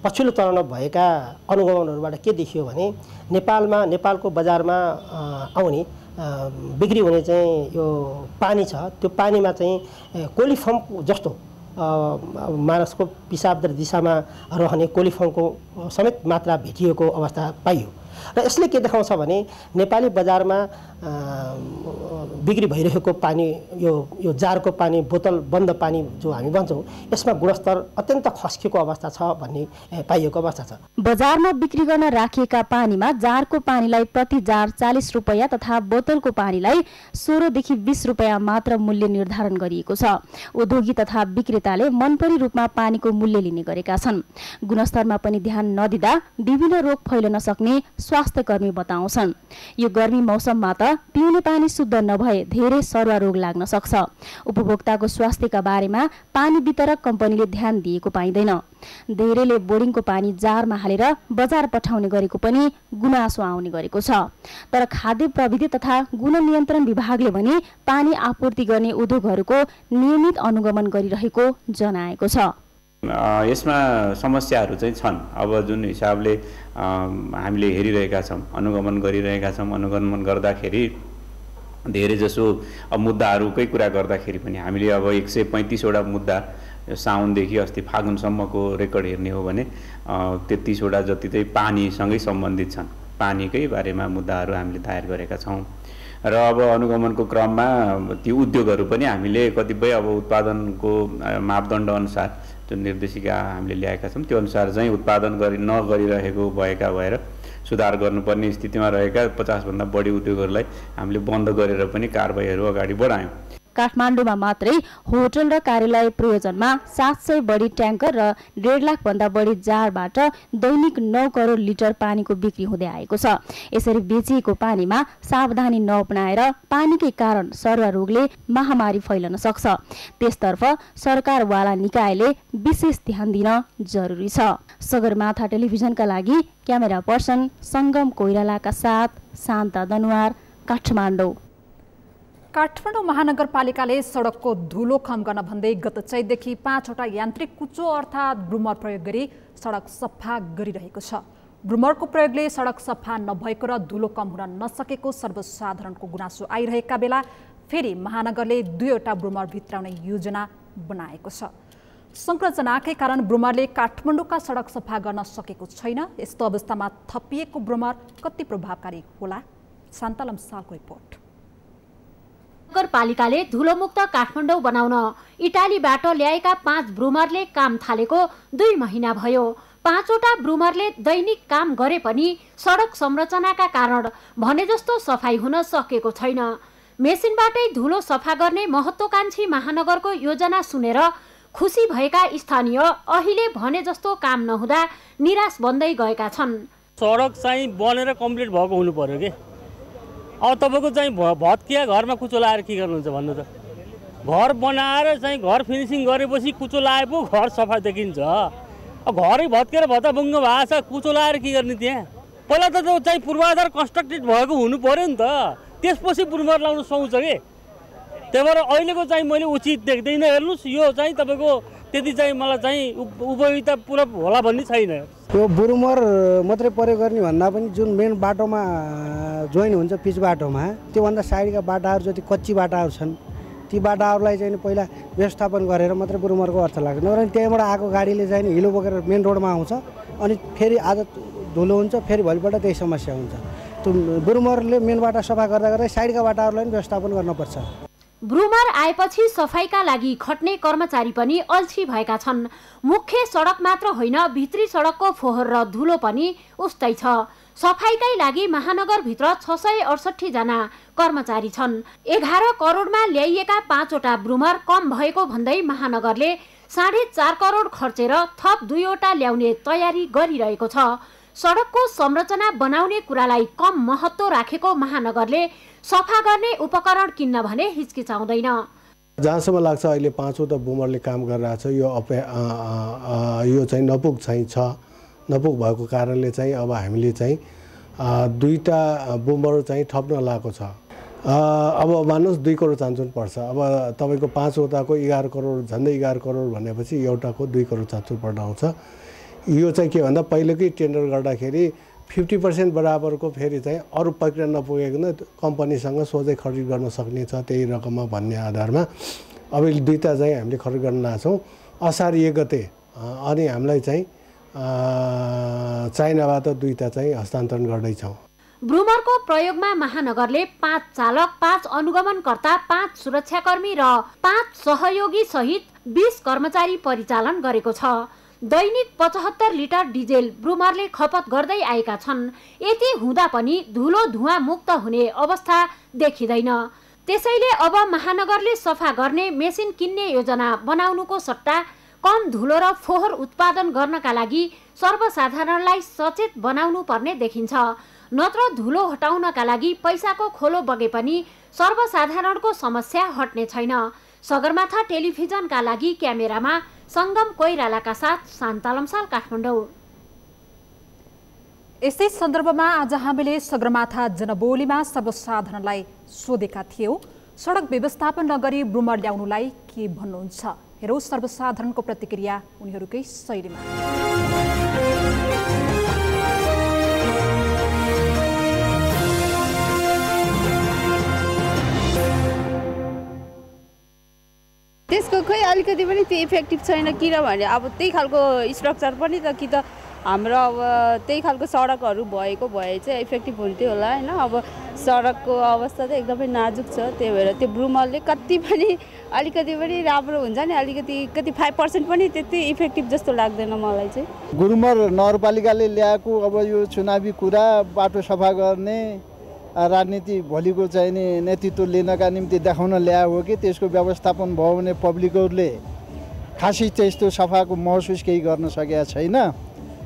पछिल्लो चरणमा भएका अनुगमनहरूबाट के देखियो भने नेपालको बजारमा आउने बिक्री हुने चाहिँ यो पानी छ, त्यो पानीमा चाहिँ कोलिफर्म जस्तो मानिसको पिसाब दिशामा रहने कोलिफर्मको समेत मात्रा भेटिएको अवस्था पाइयो। र यसले के देखाउँछ भने नेपाली बजारमा बिक्री भइरहेको पानी यो जारको पानी, बोतल बन्द पानी जो हामी भन्छौँ, यसमा गुणस्तर अत्यन्त खस्किएको अवस्था छ भन्ने पाइएको अवस्था छ। बजारमा बिक्री गर्न राखिएका पानीमा जारको पानीलाई प्रति जार 40 रुपैयाँ तथा बोतलको पानीलाई 16 देखि 20 रुपैयाँ मात्र मूल्य निर्धारण गरिएको छ। उद्योगी तथा विक्रेताले मनपरी रूपमा पानीको मूल्य लिने गरेका छन्। गुणस्तरमा पनि ध्यान नदिँदा विभिन्न रोग फैलन सक्ने स्वास्थ्य कर्मी बताउँछन्। यो गर्मी मौसममा त पिउने पानी शुद्ध नभए धेरै सरुवा रोग लाग्न सक्छ। उपभोक्ताको स्वास्थ्यका बारेमा पानी वितरक कम्पनीले ध्यान दिएको पाइँदैन। धेरैले बोर्डिङको पानी जारमा हालेर बजार पठाउने गरेको पनि गुनासो आउने गरेको छ। तर खाद्य प्रविधि तथा गुण नियन्त्रण विभागले भने पानी आपूर्ति गर्ने उद्योगहरूको नियमित अनुगमन गरिरहेको जनाएको छ। यसमा समस्याहरू चाहिँ छन्। अब जुन हिसाबले हामीले हेरिरहेका छौँ, अनुगमन गरिरहेका छौँ, अनुगमन गर्दाखेरि धेरै जसो मुद्दाहरूकै कुरा गर्दाखेरि पनि हामीले अब 135 वटा मुद्दा साउनदेखि अस्ति फागुनसम्मको रेकर्ड हेर्ने हो भने 33 वटा जति चाहिँ पानीसँगै सम्बन्धित छन्। पानीकै बारेमा मुद्दाहरू हामीले दायर गरेका छौँ। र अब अनुगमनको क्रममा ती उद्योगहरू पनि हामीले कतिपय अब उत्पादनको मापदण्ड अनुसार जुन निर्देशिका हामीले ल्याएका छौँ त्यो अनुसार चाहिँ उत्पादन नगरिरहेको भएर सुधार गर्नुपर्ने स्थितिमा रहेका 50 भन्दा बढी उद्योगहरूलाई हामीले बन्द गरेर पनि कारबाहीहरू अगाडि बढायौँ। काठमाडौँमा मात्रै होटल र कार्यालय प्रयोजनमा 700 बढी ट्याङ्कर र 1.5 लाख भन्दा बढी जारबाट दैनिक 9 करोड लिटर पानीको बिक्री हुँदै आएको छ। यसरी बेचिएको पानीमा सावधानी नअपनाएर पानीकै कारण सरुवा रोगले महामारी फैलन सक्छ। त्यसतर्फ सरकारवाला निकायले विशेष ध्यान दिन जरुरी छ। सगरमाथा टेलिभिजनका लागि क्यामेरा पर्सन सङ्गम कोइरालाका साथ शान्ता दनुवार, काठमाडौँ। काठमाडौँ महानगरपालिकाले सडकको धुलो कम गर्न भन्दै गत चैतदेखि 5वटा यान्त्रिक कुचो अर्थात् ब्रुमर प्रयोग गरी सडक सफा गरिरहेको छ। ब्रुमरको प्रयोगले सडक सफा नभएको र धुलो कम हुन नसकेको सर्वसाधारणको गुनासो आइरहेका बेला फेरि महानगरले 2वटा ब्रुमर भित्राउने योजना बनाएको छ। संरचनाकै कारण ब्रुमरले काठमाडौँका सडक सफा गर्न सकेको छैन। यस्तो अवस्थामा थपिएको ब्रुमर कति प्रभावकारी होला? शान्तालम सालको रिपोर्ट। नगरपालिकाले धुलोमुक्त काठमाडौँ बनाउन इटालीबाट ल्याएका 5 ब्रुमरले काम थालेको 2 महिना भयो। 5वटा ब्रुमरले दैनिक काम गरे पनि सडक संरचनाका कारण भने जस्तो सफाई हुन सकेको छैन। मेसिनबाटै धुलो सफा गर्ने महत्त्वकांक्षी महानगरको योजना सुनेर खुसी भएका स्थानीय अहिले भने जस्तो काम नहुँदा निराश बन्दै गएका छन्। सडक चाहिँ बनेर कम्प्लिट भएको हुनु पर्यो के। अब तपाईँको चाहिँ भत्किया घरमा कुचो लाएर के गर्नुहुन्छ भन्नु त? घर बनाएर चाहिँ घर फिनिसिङ गरेपछि कुचो लाए पो घर सफा देखिन्छ। अब घरै भत्केर भत्ताभुङ्ग भएको छ, कुचो लाएर के गर्ने त्यहाँ? पहिला त त्यो चाहिँ पूर्वाधार कन्स्ट्रक्टेड भएको हुनु पर्यो नि त, त्यसपछि ब्रुमर लाउनु सुहाउँछ कि। त्यही भएर अहिलेको चाहिँ मैले उचित देख्दैन। हेर्नुहोस्, यो चाहिँ तपाईँको त्यति चाहिँ मलाई चाहिँ उपयोगिता पुरा होला भन्ने छैन। यो ब्रुमर मात्रै प्रयोग गर्ने भन्दा पनि जुन मेन बाटोमा जोइन हुन्छ पिच बाटोमा, त्योभन्दा साइडका बाटाहरू जति कच्ची बाटाहरू छन् ती बाटाहरूलाई चाहिँ पहिला व्यवस्थापन गरेर मात्रै ब्रुमरको अर्थ लाग्छ। नभए त्यहाँबाट आएको गाडीले चाहिँ हिलो बोकेर मेन रोडमा आउँछ, अनि फेरि आज धुलो हुन्छ, फेरि भोलिपल्ट त्यही समस्या हुन्छ। त्यो ब्रुमरले मेन बाटा सफा गर्दा गर्दै साइडका बाटाहरूलाई पनि व्यवस्थापन गर्नुपर्छ। ब्रुमर आएपछि सफाईका लागि खट्ने कर्मचारी पनि अल्छी भएका छन्। मुख्य सडक मात्र होइन, भित्री सडकको फोहोर र धुलो पनि उस्तै छ। सफाईकै लागि महानगरभित्र 668 जना कर्मचारी छन्। 11 करोडमा ल्याइएका 5 वटा ब्रुमर कम भएको भन्दै महानगरले 4.5 करोड खर्चेर थप 2 वटा ल्याउने तयारी गरिरहेको छ। सडकको संरचना बनाउने कुरालाई कम महत्त्व राखेको महानगरले सफा गर्ने उपकरण किन्न भने हिचकिचाउँदैन। जहाँसम्म लाग्छ अहिले 5 वटा बुमरले काम गरिरहेछ। यो चाहिँ नपुग चाहिँ छ। नपुग भएको कारणले चाहिँ अब हामीले चाहिँ 2टा बुमर चाहिँ थप्न लागेको छ। अब मान्नुहोस् 2 करोड चान्चुन पर्छ। अब तपाईँको 5 वटाको 11 करोड झन्डै 11 करोड भनेपछि एउटाको 2 करोड चान्चुन पर्न आउँछ। यो चाहिँ के भन्दा पहिलेकै टेन्डर गर्दाखेरि 50% बराबरको फेरि चाहिँ अरू प्रक्रिया नपुगेको कम्पनीसँग सोझै खरिद गर्न सक्ने छ त्यही रकममा भन्ने आधारमा अब 2टा चाहिँ हामीले खरिद गर्न लाग्छौँ। असार 1 गते अनि हामीलाई चाहिँ चाइनाबाट 2टा चाहिँ हस्तान्तरण गर्दैछौँ। ब्रुमरको प्रयोगमा महानगरले 5 चालक, 5 अनुगमनकर्ता, 5 सुरक्षाकर्मी र 5 सहयोगी सहित 20 कर्मचारी परिचालन गरेको छ। दैनिक 75 लिटर डिजेल ब्रुमरले खपत गर्दै आएका छन्। यति हुँदा पनि धुलो धुवाँ मुक्त हुने अवस्था देखिँदैन। त्यसैले अब महानगरले सफा गर्ने मेसिन किन्ने योजना बनाउनुको सट्टा कम धुलो र फोहोर उत्पादन गर्नका लागि सर्वसाधारणलाई सचेत बनाउनु पर्ने देखिन्छ। नत्र धुलो हटाउनका लागि पैसाको खोलो बगे पनि सर्वसाधारणको समस्या हट्ने छैन। सगरमाथा टेलिभिजनका लागि क्यामेरामा सङ्गम कोइरालाका साथ शान्ता लम्साल, काठमाडौँ। यस्तै सन्दर्भमा आज हामीले सगरमाथा जनबोलीमा सर्वसाधारणलाई सोधेका थियौँ, सडक व्यवस्थापन नगरी ब्रुमर ल्याउनुलाई के भन्नुहुन्छ? हेरौँ सर्वसाधारणको प्रतिक्रिया उनीहरूकै शैलीमा। त्यसको खोइ अलिकति पनि त्यो इफेक्टिभ छैन, किनभने अब त्यही खालको स्ट्रक्चर पनि त कि त हाम्रो अब त्यही खालको सडकहरू भएको भए चाहिँ इफेक्टिभ हुन्थ्यो होला होइन। अब सडकको अवस्था त एकदमै नाजुक छ, त्यही भएर त्यो ब्रुमरले कति पनि अलिकति पनि राम्रो हुन्छ नि, अलिकति कति 5% पनि त्यति इफेक्टिभ जस्तो लाग्दैन मलाई चाहिँ। ब्रुमर नगरपालिकाले ल्याएको अब यो चुनावी कुरा, बाटो सफा गर्ने राजनीति भोलिको चाहिँ नि नेतृत्व लिनका निम्ति देखाउन ल्याए हो कि त्यसको व्यवस्थापन भयो भने पब्लिकहरूले खासै त्यस्तो सफाको महसुस केही गर्न सकेका छैन।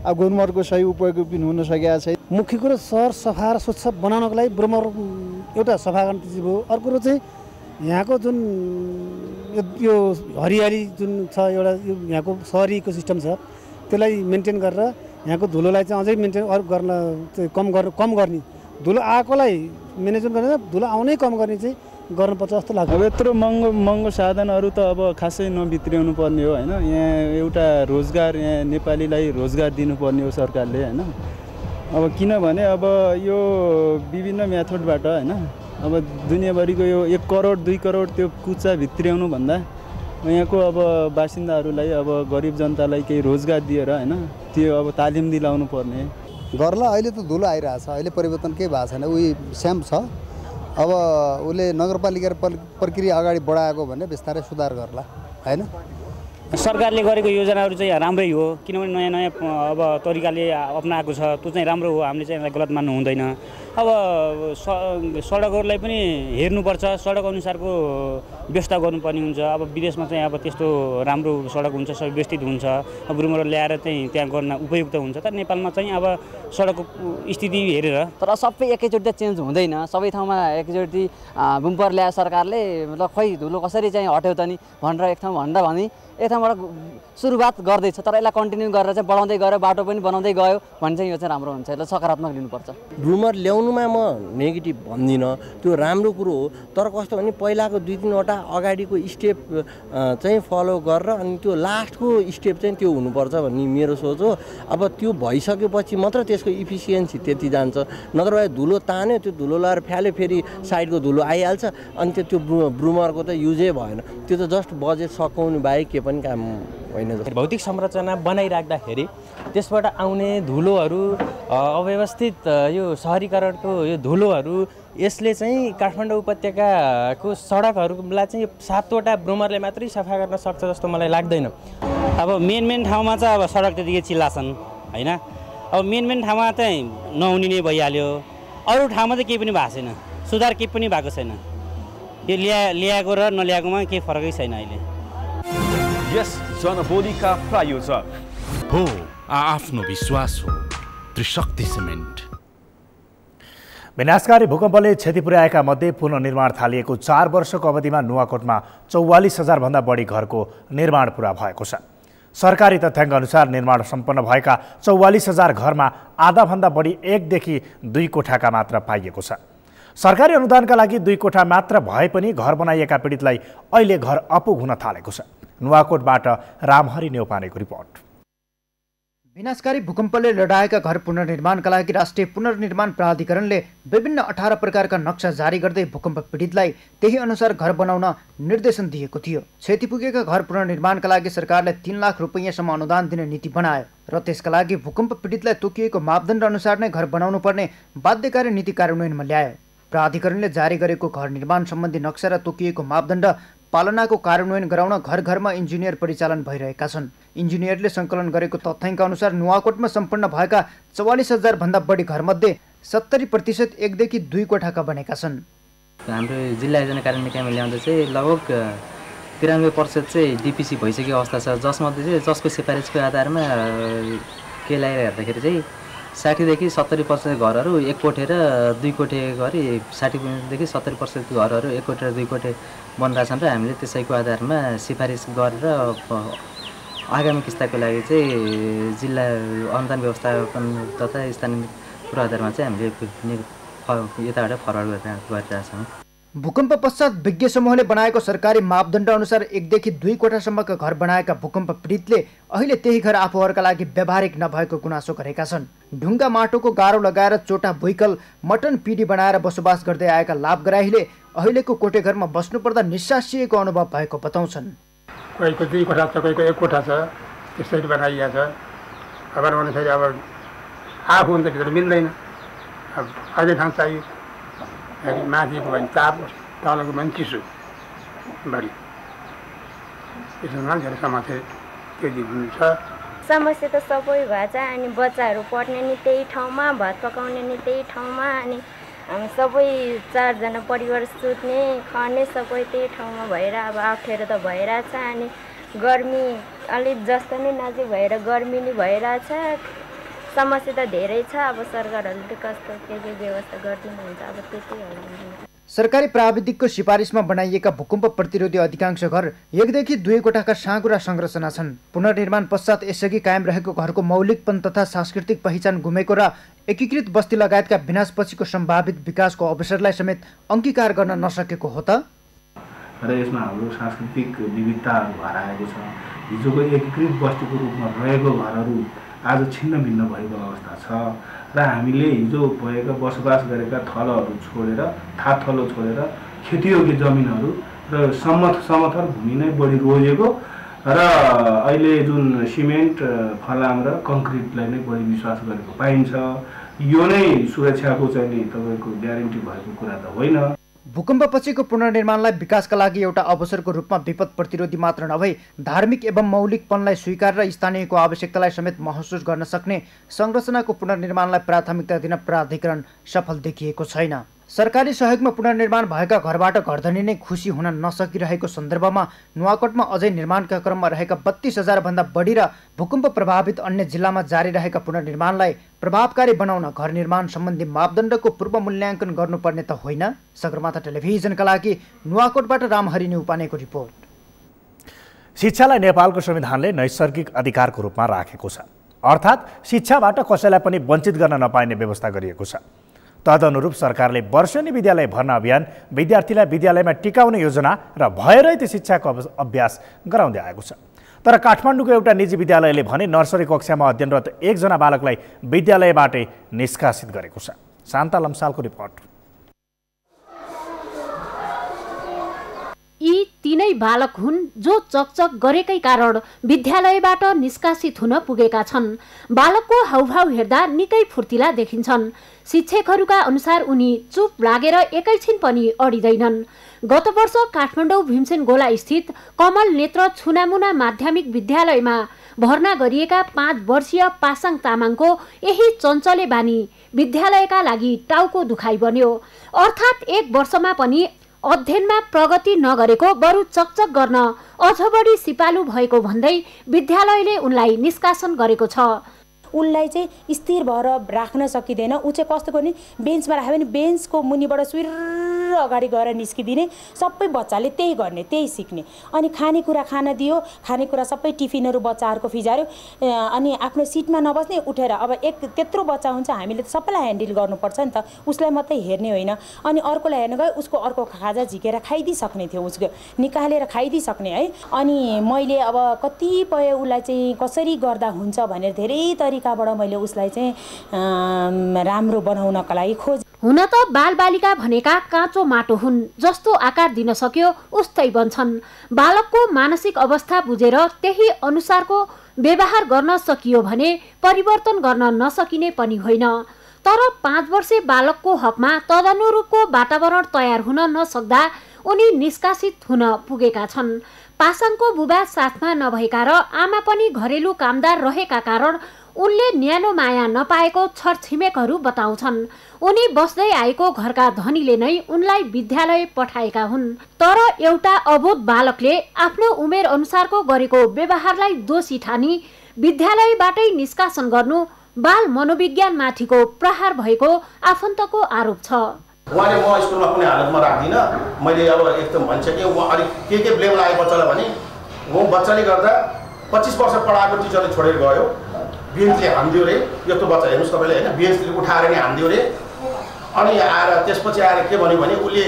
अब ब्रुमरको सही उपयोग पनि हुन सकेका छैन। मुख्य कुरो सहर सफा र स्वच्छ बनाउनको लागि ब्रुमर एउटा सफा गर्ने चिज हो। अर्को कुरो चाहिँ यहाँको जुन यो हरियाली जुन छ, एउटा यहाँको सहरी इकोसिस्टम छ, त्यसलाई मेन्टेन गरेर यहाँको धुलोलाई चाहिँ अझै मेन्टेन गर्न कम गर्ने, धुलो आएकोलाई म्यानेजमेन्ट गरेर धुलो आउनै कम गर्ने चाहिँ गर्नुपर्छ जस्तो लाग्छ। अब यत्रो महँगो साधनहरू त अब खासै नभित्रियाउनु पर्ने हो होइन। यहाँ एउटा रोजगार, यहाँ नेपालीलाई रोजगार दिनुपर्ने हो सरकारले होइन। अब किनभने अब यो विभिन्न मेथडबाट होइन, अब दुनियाँभरिको यो 1 करोड 2 करोड त्यो कुचा भित्रियाउनु भन्दा यहाँको अब बासिन्दाहरूलाई, अब गरिब जनतालाई केही रोजगार दिएर होइन त्यो अब तालिम दिलाउनु पर्ने गर्ला। अहिले त धुलो आइरहेछ, अहिले परिवर्तन केही भएको छैन, उही सेम छ। अब उसले नगरपालिका प्रक्रिया अगाडि बढाएको भने बिस्तारै सुधार गर्ला होइन। सरकारले गरेको योजनाहरू चाहिँ राम्रै हो, किनभने नयाँ नयाँ अब तरिकाले अप्नाएको छ, त्यो चाहिँ राम्रो हो। हामीले चाहिँ यसलाई गलत मान्नु हुँदैन। अब सडकहरूलाई पनि हेर्नुपर्छ, सडक अनुसारको व्यवस्था गर्नुपर्ने हुन्छ। अब विदेशमा चाहिँ अब त्यस्तो राम्रो सडक हुन्छ, सबै व्यवस्थित हुन्छ, ब्रुमर ल्याएर चाहिँ त्यहाँ गर्न उपयुक्त हुन्छ। तर नेपालमा चाहिँ अब सडकको स्थिति हेरेर तर सबै एकैचोटि चेन्ज हुँदैन। सबै ठाउँमा एकैचोटि बुम्पर ल्याए सरकारले, मतलब खोइ धुलो कसरी चाहिँ हट्यो त नि भनेर एक ठाउँ भन्दा भने एक ठाउँबाट सुरुवात गर्दैछ, तर यसलाई कन्टिन्यू गरेर चाहिँ बढाउँदै गयो, बाटो पनि बनाउँदै गयो भने चाहिँ यो चाहिँ राम्रो हुन्छ। यसलाई सकारात्मक लिनुपर्छ। ब्रुमर ल्याउनुमा म नेगेटिभ भन्दिनँ, त्यो राम्रो कुरो हो। तर कस्तो भने पहिलाको 2-3 वटा अगाडिको स्टेप चाहिँ फलो गरेर अनि त्यो लास्टको स्टेप चाहिँ त्यो हुनुपर्छ भन्ने मेरो सोच हो। अब त्यो भइसकेपछि मात्र त्यसको इफिसियन्सी त्यति जान्छ, नत्रभए धुलो तान्यो, त्यो धुलो लगाएर फ्याल्यो, फेरि साइडको धुलो आइहाल्छ, अनि त्यो ब्रुमरको त युजै भएन। त्यो त जस्ट बजेट सकाउनु बाहेक के पनि काम होइन। भौतिक संरचना बनाइराख्दाखेरि त्यसबाट आउने धुलोहरू अव्यवस्थित यो सहरीकरण कारखानाको यो धुलोहरू यसले चाहिँ काठमाडौँ उपत्यकाको सडकहरूलाई चाहिँ 7वटा ब्रुमरले मात्रै सफा गर्न सक्छ जस्तो मलाई लाग्दैन। अब मेन ठाउँमा चाहिँ अब सडक त्यतिकै चिल्ला छन् होइन। अब मेन ठाउँमा चाहिँ नहुने नै भइहाल्यो, अरू ठाउँमा चाहिँ केही पनि भएको छैन, सुधार केही पनि भएको छैन। यो ल्याएको र नल्याएकोमा केही फरकै छैन अहिले। यस जनबोलीका प्रायोजक हो आफ्नो विश्वास हो त्रिशक्ति सिमेन्ट। विनाशकारी भूकम्पले क्षति पुर्याएका मध्ये पुनर्निर्माण थालिएको 4 वर्षको अवधिमा नुवाकोटमा 44,000 भन्दा बढी घरको निर्माण पुरा भएको छ। सरकारी तथ्याङ्क अनुसार निर्माण सम्पन्न भएका 44,000 घरमा आधाभन्दा बढी 1 देखि 2 कोठाका मात्र पाइएको छ। सरकारी अनुदानका लागि 2 कोठा मात्र भए पनि घर बनाइएका पीडितलाई अहिले घर अपुग हुन थालेको छ। नुवाकोटबाट रामहरि नेउपानेको रिपोर्ट। विनाशकारी भूकम्पले लडाएका घर पुनर्निर्माणका लागि राष्ट्रिय पुनर्निर्माण प्राधिकरणले विभिन्न 18 प्रकारका नक्सा जारी गर्दै भूकम्प पीडितलाई त्यही अनुसार घर बनाउन निर्देशन दिएको थियो। क्षति पुगेका घर पुनर्निर्माणका लागि सरकारले 3 लाख रुपैयाँसम्म अनुदान दिने नीति बनायो र त्यसका लागि भूकम्प पीडितलाई तोकिएको मापदण्ड अनुसार नै घर बनाउनु पर्ने बाध्यकारी नीति कार्यान्वयनमा ल्यायो। प्राधिकरणले जारी गरेको घर निर्माण सम्बन्धी नक्सा र तोकिएको मापदण्ड पालनाको कार्यान्वयन गराउन घर घरमा इन्जिनियर परिचालन भइरहेका छन्। इन्जिनियरले सङ्कलन गरेको तथ्याङ्क अनुसार नुवाकोटमा सम्पन्न भएका 44,000 भन्दा बढी घरमध्ये 70% 1 देखि 2 कोठाका बनेका छन्। हाम्रो जिल्ला योजना कार्यान्वयन काममा ल्याउँदा चाहिँ लगभग 93% चाहिँ डिपिसी भइसकेको अवस्था छ, जसमध्ये चाहिँ जसको सिफारिसको आधारमा के लगाएर हेर्दाखेरि चाहिँ 60 देखि 70% घरहरू 1 कोठे र 2 कोठे गरी 60 देखि 70% घरहरू 1 कोठे र 2 कोठे बनिरहेछन् र हामीले त्यसैको आधारमा सिफारिस गरेर आगामी किस्ताको लागि चाहिँ जिल्ला अनुदान व्यवस्थापन तथा स्थानीय पूर्वाधारमा चाहिँ हामीले यताबाट फरवार्ड गरिरहेछौँ। भूकम्प पश्चात विज्ञ समूहले बनाएको सरकारी मापदण्ड अनुसार 1 देखि 2 कोठासम्मका घर बनाएका भूकम्प पीडितले अहिले त्यही घर आफूहरूका लागि व्यावहारिक नभएको गुनासो गरेका छन्। ढुङ्गा माटोको गाह्रो लगाएर चोटा भुइकल मटन पिडी बनाएर बसोबास गर्दै आएका लाभग्राहीले अहिलेको कोठे घरमा बस्नुपर्दा निस्सासिएको अनुभव भएको बताउँछन्। कोहीको 2 कोठा छ, कोहीको 1 कोठा छ, त्यसरी बनाइएको छ। अब फेरि अब आफू हुन्छ भित्र मिल्दैन, अब अझै ठाउँ चाहियो। माथिको भने ताप, तलको भने चिसो बढी, त्यसमा धेरै समस्या त्यो दिन छ। समस्या त सबै भएछ। अनि बच्चाहरू पढ्ने नि त्यही ठाउँमा, भात पकाउने नि त्यही ठाउँमा, अनि हामी सबै 4 जना परिवार सुत्ने खाने सबै त्यही ठाउँमा भएर अब अप्ठ्यारो त भइरहेछ। अनि गर्मी अलिक जस्तो नै नजिक भएर गर्मी नै भइरहेछ। समस्या त धेरै छ। अब सरकारहरूले कस्तो के व्यवस्था गरिदिनुहुन्छ अब त्यति हो। सरकारी प्राविधिकको सिफारिसमा बनाइएका भूकम्प प्रतिरोधी अधिकांश घर 1 देखि 2 कोठाका साँघुरा संरचना छन्। पुनर्निर्माण पश्चात यसअघि कायम रहेको घरको मौलिकपन तथा सांस्कृतिक पहिचान गुमेको र एकीकृत बस्ती लगायतका विनाशपछिको सम्भावित विकासको अवसरलाई समेत अंगीकार गर्न नसकेको हो त। र यसमा हाम्रो सांस्कृतिक विविधताहरू हराएको छ। हिजोको एकीकृत बस्तीको रूपमा रहेको घरहरू आज छिन्न भिन्न भएको अवस्था छ र हामीले हिजो भएका बसोबास गरेका थलोहरू छोडेर थलो छोडेर खेतीयोग्य जमिनहरू र समथर भूमि नै बढी रोजेको र अहिले जुन सिमेन्ट फलाम र कङ्क्रिटलाई नै बढी विश्वास गरेको पाइन्छ। यो नै सुरक्षाको चाहिँ तपाईँको ग्यारेन्टी भएको कुरा त होइन। भूकम्पपछिको पुनर्निर्माणलाई विकासका लागि एउटा अवसरको रूपमा विपद प्रतिरोधी मात्र नभई धार्मिक एवं मौलिकपनलाई स्वीकार र स्थानीयको आवश्यकतालाई समेत महसुस गर्न सक्ने संरचनाको पुनर्निर्माणलाई प्राथमिकता दिन प्राधिकरण सफल देखिएको छैन। सरकारी सहयोगमा पुनर्निर्माण भएका घरबाट घरधनी नै खुसी हुन नसकिरहेको सन्दर्भमा नुवाकोटमा अझै निर्माणका क्रममा रहेका 32,000 भन्दा बढी र भूकम्प प्रभावित अन्य जिल्लामा जारी रहेका पुनर्निर्माणलाई प्रभावकारी बनाउन घर निर्माण सम्बन्धी मापदण्डको पूर्व मूल्याङ्कन गर्नुपर्ने त होइन। सगरमाथा टेलिभिजनका लागि नुवाकोटबाट रामहरि नेउपानेको रिपोर्ट। शिक्षालाई नेपालको संविधानले नैसर्गिक अधिकारको रूपमा राखेको छ, अर्थात् शिक्षाबाट कसैलाई पनि वञ्चित गर्न नपाइने व्यवस्था गरिएको छ। तदनुरूप सरकारले वर्षेनी विद्यालय भर्ना अभियान, विद्यार्थीलाई विद्यालयमा टिकाउने योजना र भयरहित शिक्षाको अभ्यास गराउँदै आएको छ। तर काठमाडौँको एउटा निजी विद्यालयले भने नर्सरी कक्षामा अध्ययनरत 1 जना बालकलाई विद्यालयबाटै निष्कासित गरेको छ। शान्ता लम्सालको रिपोर्ट। यी यिनै बालक हुन् जो चकचक गरेकै कारण विद्यालयबाट निष्कासित हुन पुगेका छन्। बालकको हाउभाउ हेर्दा निकै फुर्तिला देखिन्छन्। शिक्षकहरूका अनुसार उनी चुप लागेर एकैछिन पनि अडिँदैनन्। गत वर्ष काठमाडौँ भीमसेन गोला स्थित कमल नेत्र छुनामुना माध्यमिक विद्यालयमा भर्ना गरिएका 5 वर्षीय पासाङ तामाङको यही चञ्चले बानी विद्यालयका लागि टाउको दुखाइ बन्यो। अर्थात् 1 वर्षमा पनि अध्ययनमा प्रगति नगरेको बरु चकचक गर्न अझ बढी सिपालु भएको भन्दै विद्यालयले उनलाई निष्कासन गरेको छ। उनलाई चाहिँ स्थिर भएर राख्न सकिँदैन। ऊ चाहिँ कस्तो गर्ने, बेन्चमा राख्यो भने बेन्चको मुनिबाट सुर्र अगाडि गएर निस्किदिने, सबै बच्चाले त्यही गर्ने, त्यही सिक्ने। अनि खानेकुरा खान दियो, खानेकुरा सबै टिफिनहरू बच्चाहरूको फिजार्यो। अनि आफ्नो सिटमा नबस्ने, उठेर अब त्यत्रो बच्चा हुन्छ, हामीले त सबैलाई ह्यान्डल गर्नुपर्छ नि त, उसलाई मात्रै हेर्ने होइन। अनि अर्कोलाई हेर्न गयो, उसको अर्को खाजा झिकेर खाइदिइसक्ने थियो, उसको निकालेर खाइदिइसक्ने है। अनि मैले अब कतिपय उसलाई चाहिँ कसरी गर्दा हुन्छ भनेर धेरै तरिकाबाट मैले उसलाई चाहिँ राम्रो बनाउनका लागि खोज। हुन त बालबालिका भनेका काँचो माटो हुन्, जस्तो आकार दिन सक्यो उस्तै बन्छन्। बालकको मानसिक अवस्था बुझेर त्यही अनुसारको व्यवहार गर्न सकियो भने परिवर्तन गर्न नसकिने पनि होइन। तर 5 वर्षे बालकको हकमा तदनुरूपको वातावरण तयार हुन नसक्दा उनी निष्कासित हुन पुगेका छन्। पासाङको बुबा साथमा नभएका र आमा पनि घरेलु कामदार रहेका कारण उनले न्यानो माया नपाएको छरछिमेकहरू बताउँछन्। उनी बस्दै आएको घरका धनीले नै उनलाई विद्यालय पठाएका हुन्। तर एउटा अबोध बालकले आफ्नो उमेर अनुसारको गरेको व्यवहारलाई दोषी ठानी विद्यालयबाटै निष्कासन गर्नु बाल मनोविज्ञानमाथिको प्रहार भएको आफन्तको आरोप छ। उहाँले म स्कुलमा कुनै हालतमा राख्दिनँ, मैले अब एकदम भन्छ कि उहाँ अलिक के ब्लेम लाग्यो बच्चालाई भने म बच्चाले गर्दा 25 वर्ष पढाएको टिचरले छोडेर गयो, बेन्चले हान्दियो रे, यस्तो बच्चा हेर्नुहोस् तपाईँले होइन, बेन्चले उठाएर नै हान्दियो रे। अनि आएर त्यसपछि आएर के भन्यो भने उसले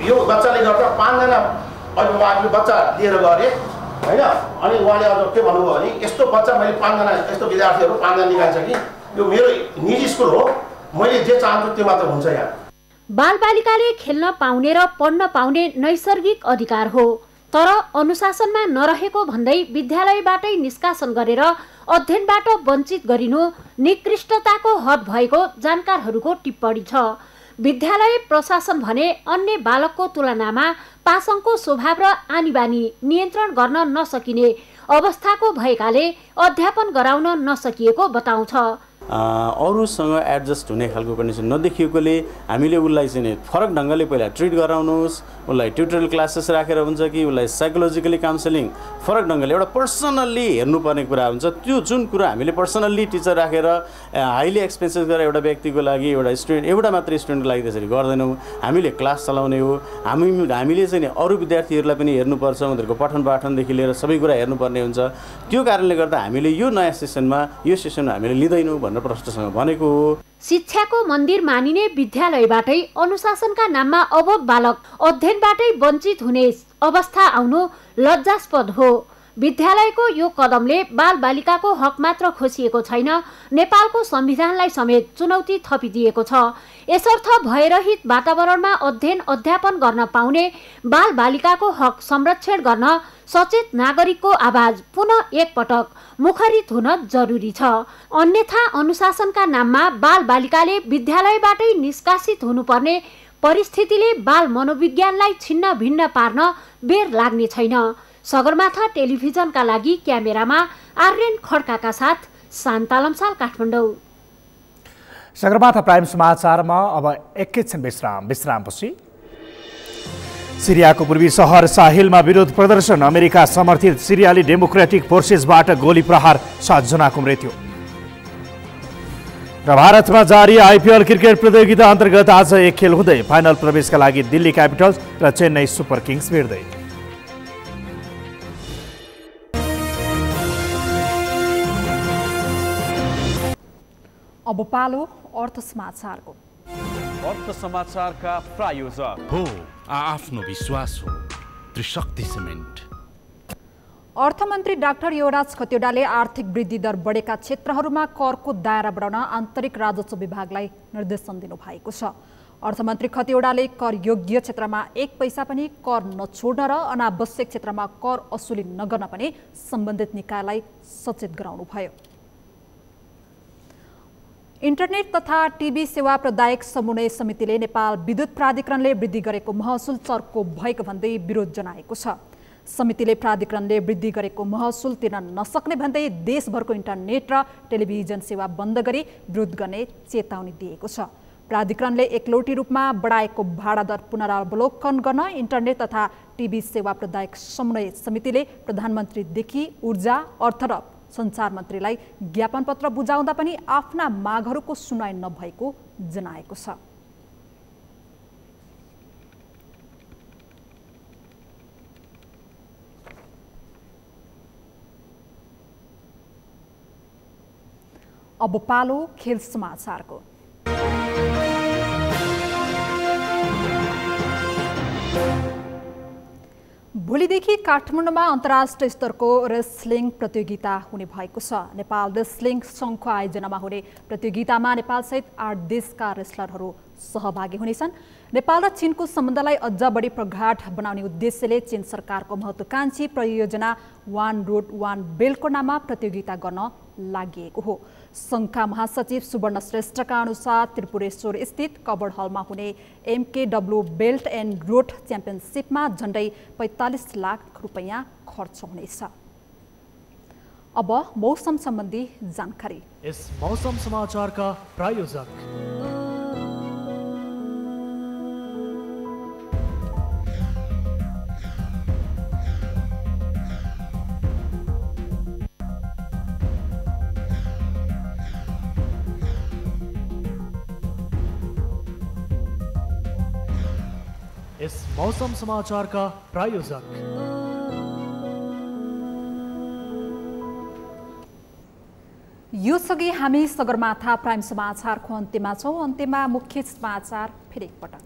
यो बच्चाले गर्दा 5 जना अभिभावकले बच्चा लिएर गए होइन। अनि उहाँले अझ के भन्नुभयो भने यस्तो बच्चा मैले 5 जना यस्तो विद्यार्थीहरू 5 जना निकाल्छ कि यो मेरो निजी स्कुल हो, मैले जे चाहन्छु त्यो मात्र हुन्छ यहाँ। बालबालिकाले खेल्न पाउने र पढ्न पाउने नैसर्गिक अधिकार हो, तर अनुशासनमा नरहेको भन्दै विद्यालयबाटै निष्कासन गरेर अध्ययनबाट वञ्चित गरिनु निकृष्टताको हद भएको जानकारहरूको टिप्पणी छ। विद्यालय प्रशासन भने अन्य बालकको तुलनामा पासाङको स्वभाव र आनीबानी नियन्त्रण गर्न नसकिने अवस्थाको भएकाले अध्यापन गराउन नसकिएको बताउँछ। अरूसँग एडजस्ट हुने खालको कन्डिसन नदेखिएकोले हामीले उसलाई चाहिँ फरक ढङ्गले पहिला ट्रिट गराउनुहोस्, उसलाई ट्युटोरियल क्लासेस राखेर हुन्छ कि उसलाई साइकोलोजिकली काउन्सिलिङ फरक ढङ्गले एउटा पर्सनल्ली हेर्नुपर्ने कुरा हुन्छ। त्यो जुन कुरा हामीले पर्सनल्ली टिचर राखेर हाइली एक्सपेन्सेस गरेर एउटा व्यक्तिको लागि एउटा मात्रै स्टुडेन्टको लागि त्यसरी गर्दैनौँ। हामीले क्लास चलाउने हो, हामीले चाहिँ अरू विद्यार्थीहरूलाई पनि हेर्नुपर्छ, उनीहरूको पठन पाठनदेखि लिएर सबै कुरा हेर्नुपर्ने हुन्छ। त्यो कारणले गर्दा हामीले यो नयाँ सेसनमा हामीले लिँदैनौँ भनेर प्रश्नसँग भनेको हो। शिक्षाको मन्दिर मानिने विद्यालयबाटै अनुशासनका नाममा अबोध बालक अध्ययनबाटै वञ्चित हुने अवस्था आउनु लज्जास्पद हो। विद्यालयको यो कदमले बालबालिकाको हक मात्र खोसिएको छैन, नेपालको संविधानलाई समेत चुनौती थपिदिएको छ। यसर्थ भयरहित वातावरणमा अध्ययन अध्यापन गर्न पाउने बालबालिकाको हक संरक्षण गर्न सचेत नागरिकको आवाज पुनः एकपटक मुखरित हुन जरुरी छ। अन्यथा अनुशासनका नाममा बालबालिकाले विद्यालयबाटै निष्कासित हुनुपर्ने परिस्थितिले बाल मनोविज्ञानलाई छिन्न भिन्न पार्न बेर लाग्ने छैन। सगरमाथा टेलिभिजनका लागि क्यामेरामा आर्यन खड्काका साथ शान्ता लम्साल, काठमाडौँ। सगरमाथा प्राइम समाचारमा अब एकैछिन विश्रामपछि सिरियाको पूर्वी सहर साहिलमा विरोध प्रदर्शन, अमेरिका समर्थित सिरियाली डेमोक्रेटिक फोर्सेसबाट गोली प्रहार, 7 जनाको मृत्यु। र भारतमा जारी आइपिएल क्रिकेट प्रतियोगिता अन्तर्गत आज एक खेल हुँदै फाइनल प्रवेशका लागि दिल्ली क्यापिटल्स र चेन्नई सुपर किङ्स भिड्दै। अब पालो अर्थ समाचारको। अर्थ समाचारका प्रायोजक हो आफ्नो विश्वास हो त्रिशक्ति सिमेन्ट। अर्थमन्त्री डाक्टर युवराज खतिवडाले आर्थिक वृद्धि दर बढेका क्षेत्रहरूमा करको दायरा बढाउन आन्तरिक राजस्व विभागलाई निर्देशन दिनुभएको छ। अर्थमन्त्री खतिवडाले कर योग्य क्षेत्रमा 1 पैसा पनि कर नछोड्न र अनावश्यक क्षेत्रमा कर असुली नगर्न पनि सम्बन्धित निकायलाई सचेत गराउनुभयो। इन्टरनेट तथा टिभी सेवा प्रदायक समन्वय समितिले नेपाल विद्युत प्राधिकरणले वृद्धि गरेको महसुल चर्को भएको भन्दै विरोध जनाएको छ। समितिले प्राधिकरणले वृद्धि गरेको महसुल तिर्न नसक्ने भन्दै देशभरको इन्टरनेट र टेलिभिजन सेवा बन्द गरी विरोध गर्ने चेतावनी दिएको छ। प्राधिकरणले एकलौटी रूपमा बढाएको भाडा दर पुनरावलोकन गर्न इन्टरनेट तथा टिभी सेवा प्रदायक समन्वय समितिले प्रधानमन्त्रीदेखि ऊर्जा, अर्थ र सञ्चार मन्त्रीलाई ज्ञापन पत्र बुझाउँदा पनि आफ्ना मागहरूको सुनवाई नभएको जनाएको छ। अब पालो खेल समाचारको। भोलिदेखि काठमाडौँमा अन्तर्राष्ट्रिय स्तरको रेस्लिङ प्रतियोगिता हुने भएको छ। नेपाल रेस्लिङ सङ्घको आयोजनामा हुने प्रतियोगितामा नेपालसहित 8 देशका रेस्लरहरू सहभागी हुनेछन्। नेपाल र चीनको सम्बन्धलाई अझ बढी प्रगाढ बनाउने उद्देश्यले चीन सरकारको महत्त्वाकांक्षी परियोजना वान रोड वान बेल्टको नाममा प्रतियोगिता गर्न लागि हो। सङ्घका महासचिव सुवर्ण श्रेष्ठका अनुसार त्रिपुरेश्वर स्थित कबर्ड हलमा हुने MKW बेल्ट एन्ड रोड च्याम्पियनसिपमा झन्डै 45 लाख रुपैयाँ खर्च हुनेछ। अब मौसम सम्बन्धी जानकारी। यस मौसम समाचारका प्रायोजक इस मौसम समाचार का प्रायोजक यो सँगै हामी सगरमाथा प्राइम समाचारको अन्त्यमा छौँ। अन्त्यमा मुख्य समाचार फेरि एकपटक।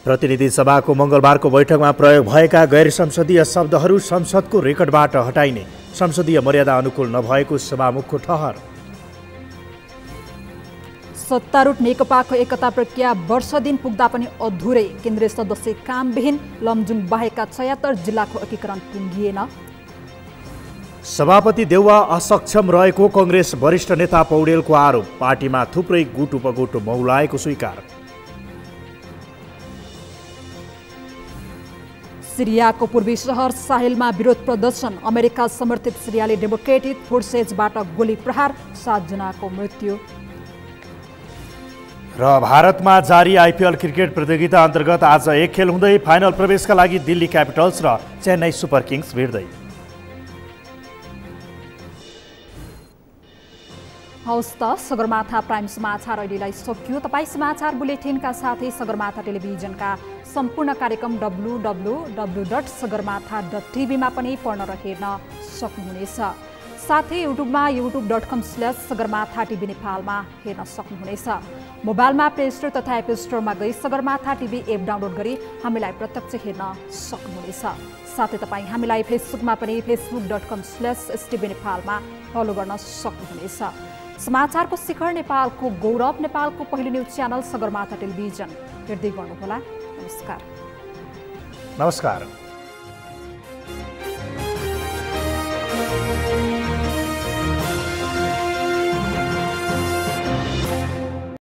प्रतिनिधि सभाको मङ्गलबारको बैठकमा प्रयोग भएका गैर संसदीय शब्दहरू संसदको रेकर्डबाट हटाइने, संसदीय मर्यादा अनुकूल नभएको सभामुखको ठहर। सत्तारूढ नेकपाको एकता प्रक्रिया वर्ष दिन पुग्दा पनि अधुरै, केन्द्रीय सदस्य कामविहीन, लमजुङ बाहेकका 76 जिल्लाको एकीकरण टुङ्गिएन। सभापति देउवा असक्षम रहेको कङ्ग्रेस वरिष्ठ नेता पौडेलको आरोप, पार्टीमा थुप्रै गुट उपगुट मौलाएको स्वीकार। सिरियाको पूर्वी सहर साहेलमा विरोध प्रदर्शन, अमेरिका समर्थित सिरियाली डेमोक्रेटिक फोर्सेसबाट गोली प्रहार, 7 जनाको मृत्यु। र भारतमा जारी आइपिएल क्रिकेट प्रतियोगिता अन्तर्गत आज एक खेल हुँदै फाइनल प्रवेशका लागि दिल्ली क्यापिटल्स र चेन्नई सुपर किङ्स भिड्दै। हवस् त, सगरमाथा प्राइम समाचार अहिलेलाई सकियो। तपाईँ समाचार बुलेटिनका साथै सगरमाथा टेलिभिजनका सम्पूर्ण कार्यक्रम www.sagarmatha.tv मा पनि पढ्न र हेर्न सक्नुहुनेछ। साथै युट्युबमा youtube.com/sagarmatha TV नेपालमा हेर्न सक्नुहुनेछ। मोबाइलमा प्ले स्टोर तथा एप स्टोरमा गई सगरमाथा टिभी एप डाउनलोड गरी हामीलाई प्रत्यक्ष हेर्न सक्नुहुनेछ। साथै तपाईँ हामीलाई फेसबुकमा पनि facebook.com/STV नेपालमा फलो गर्न सक्नुहुनेछ। समाचारको शिखर नेपालको गौरव, नेपालको पहिलो न्युज च्यानल सगरमाथा टेलिभिजन हेर्दै गर्नुहोला। नमस्कार।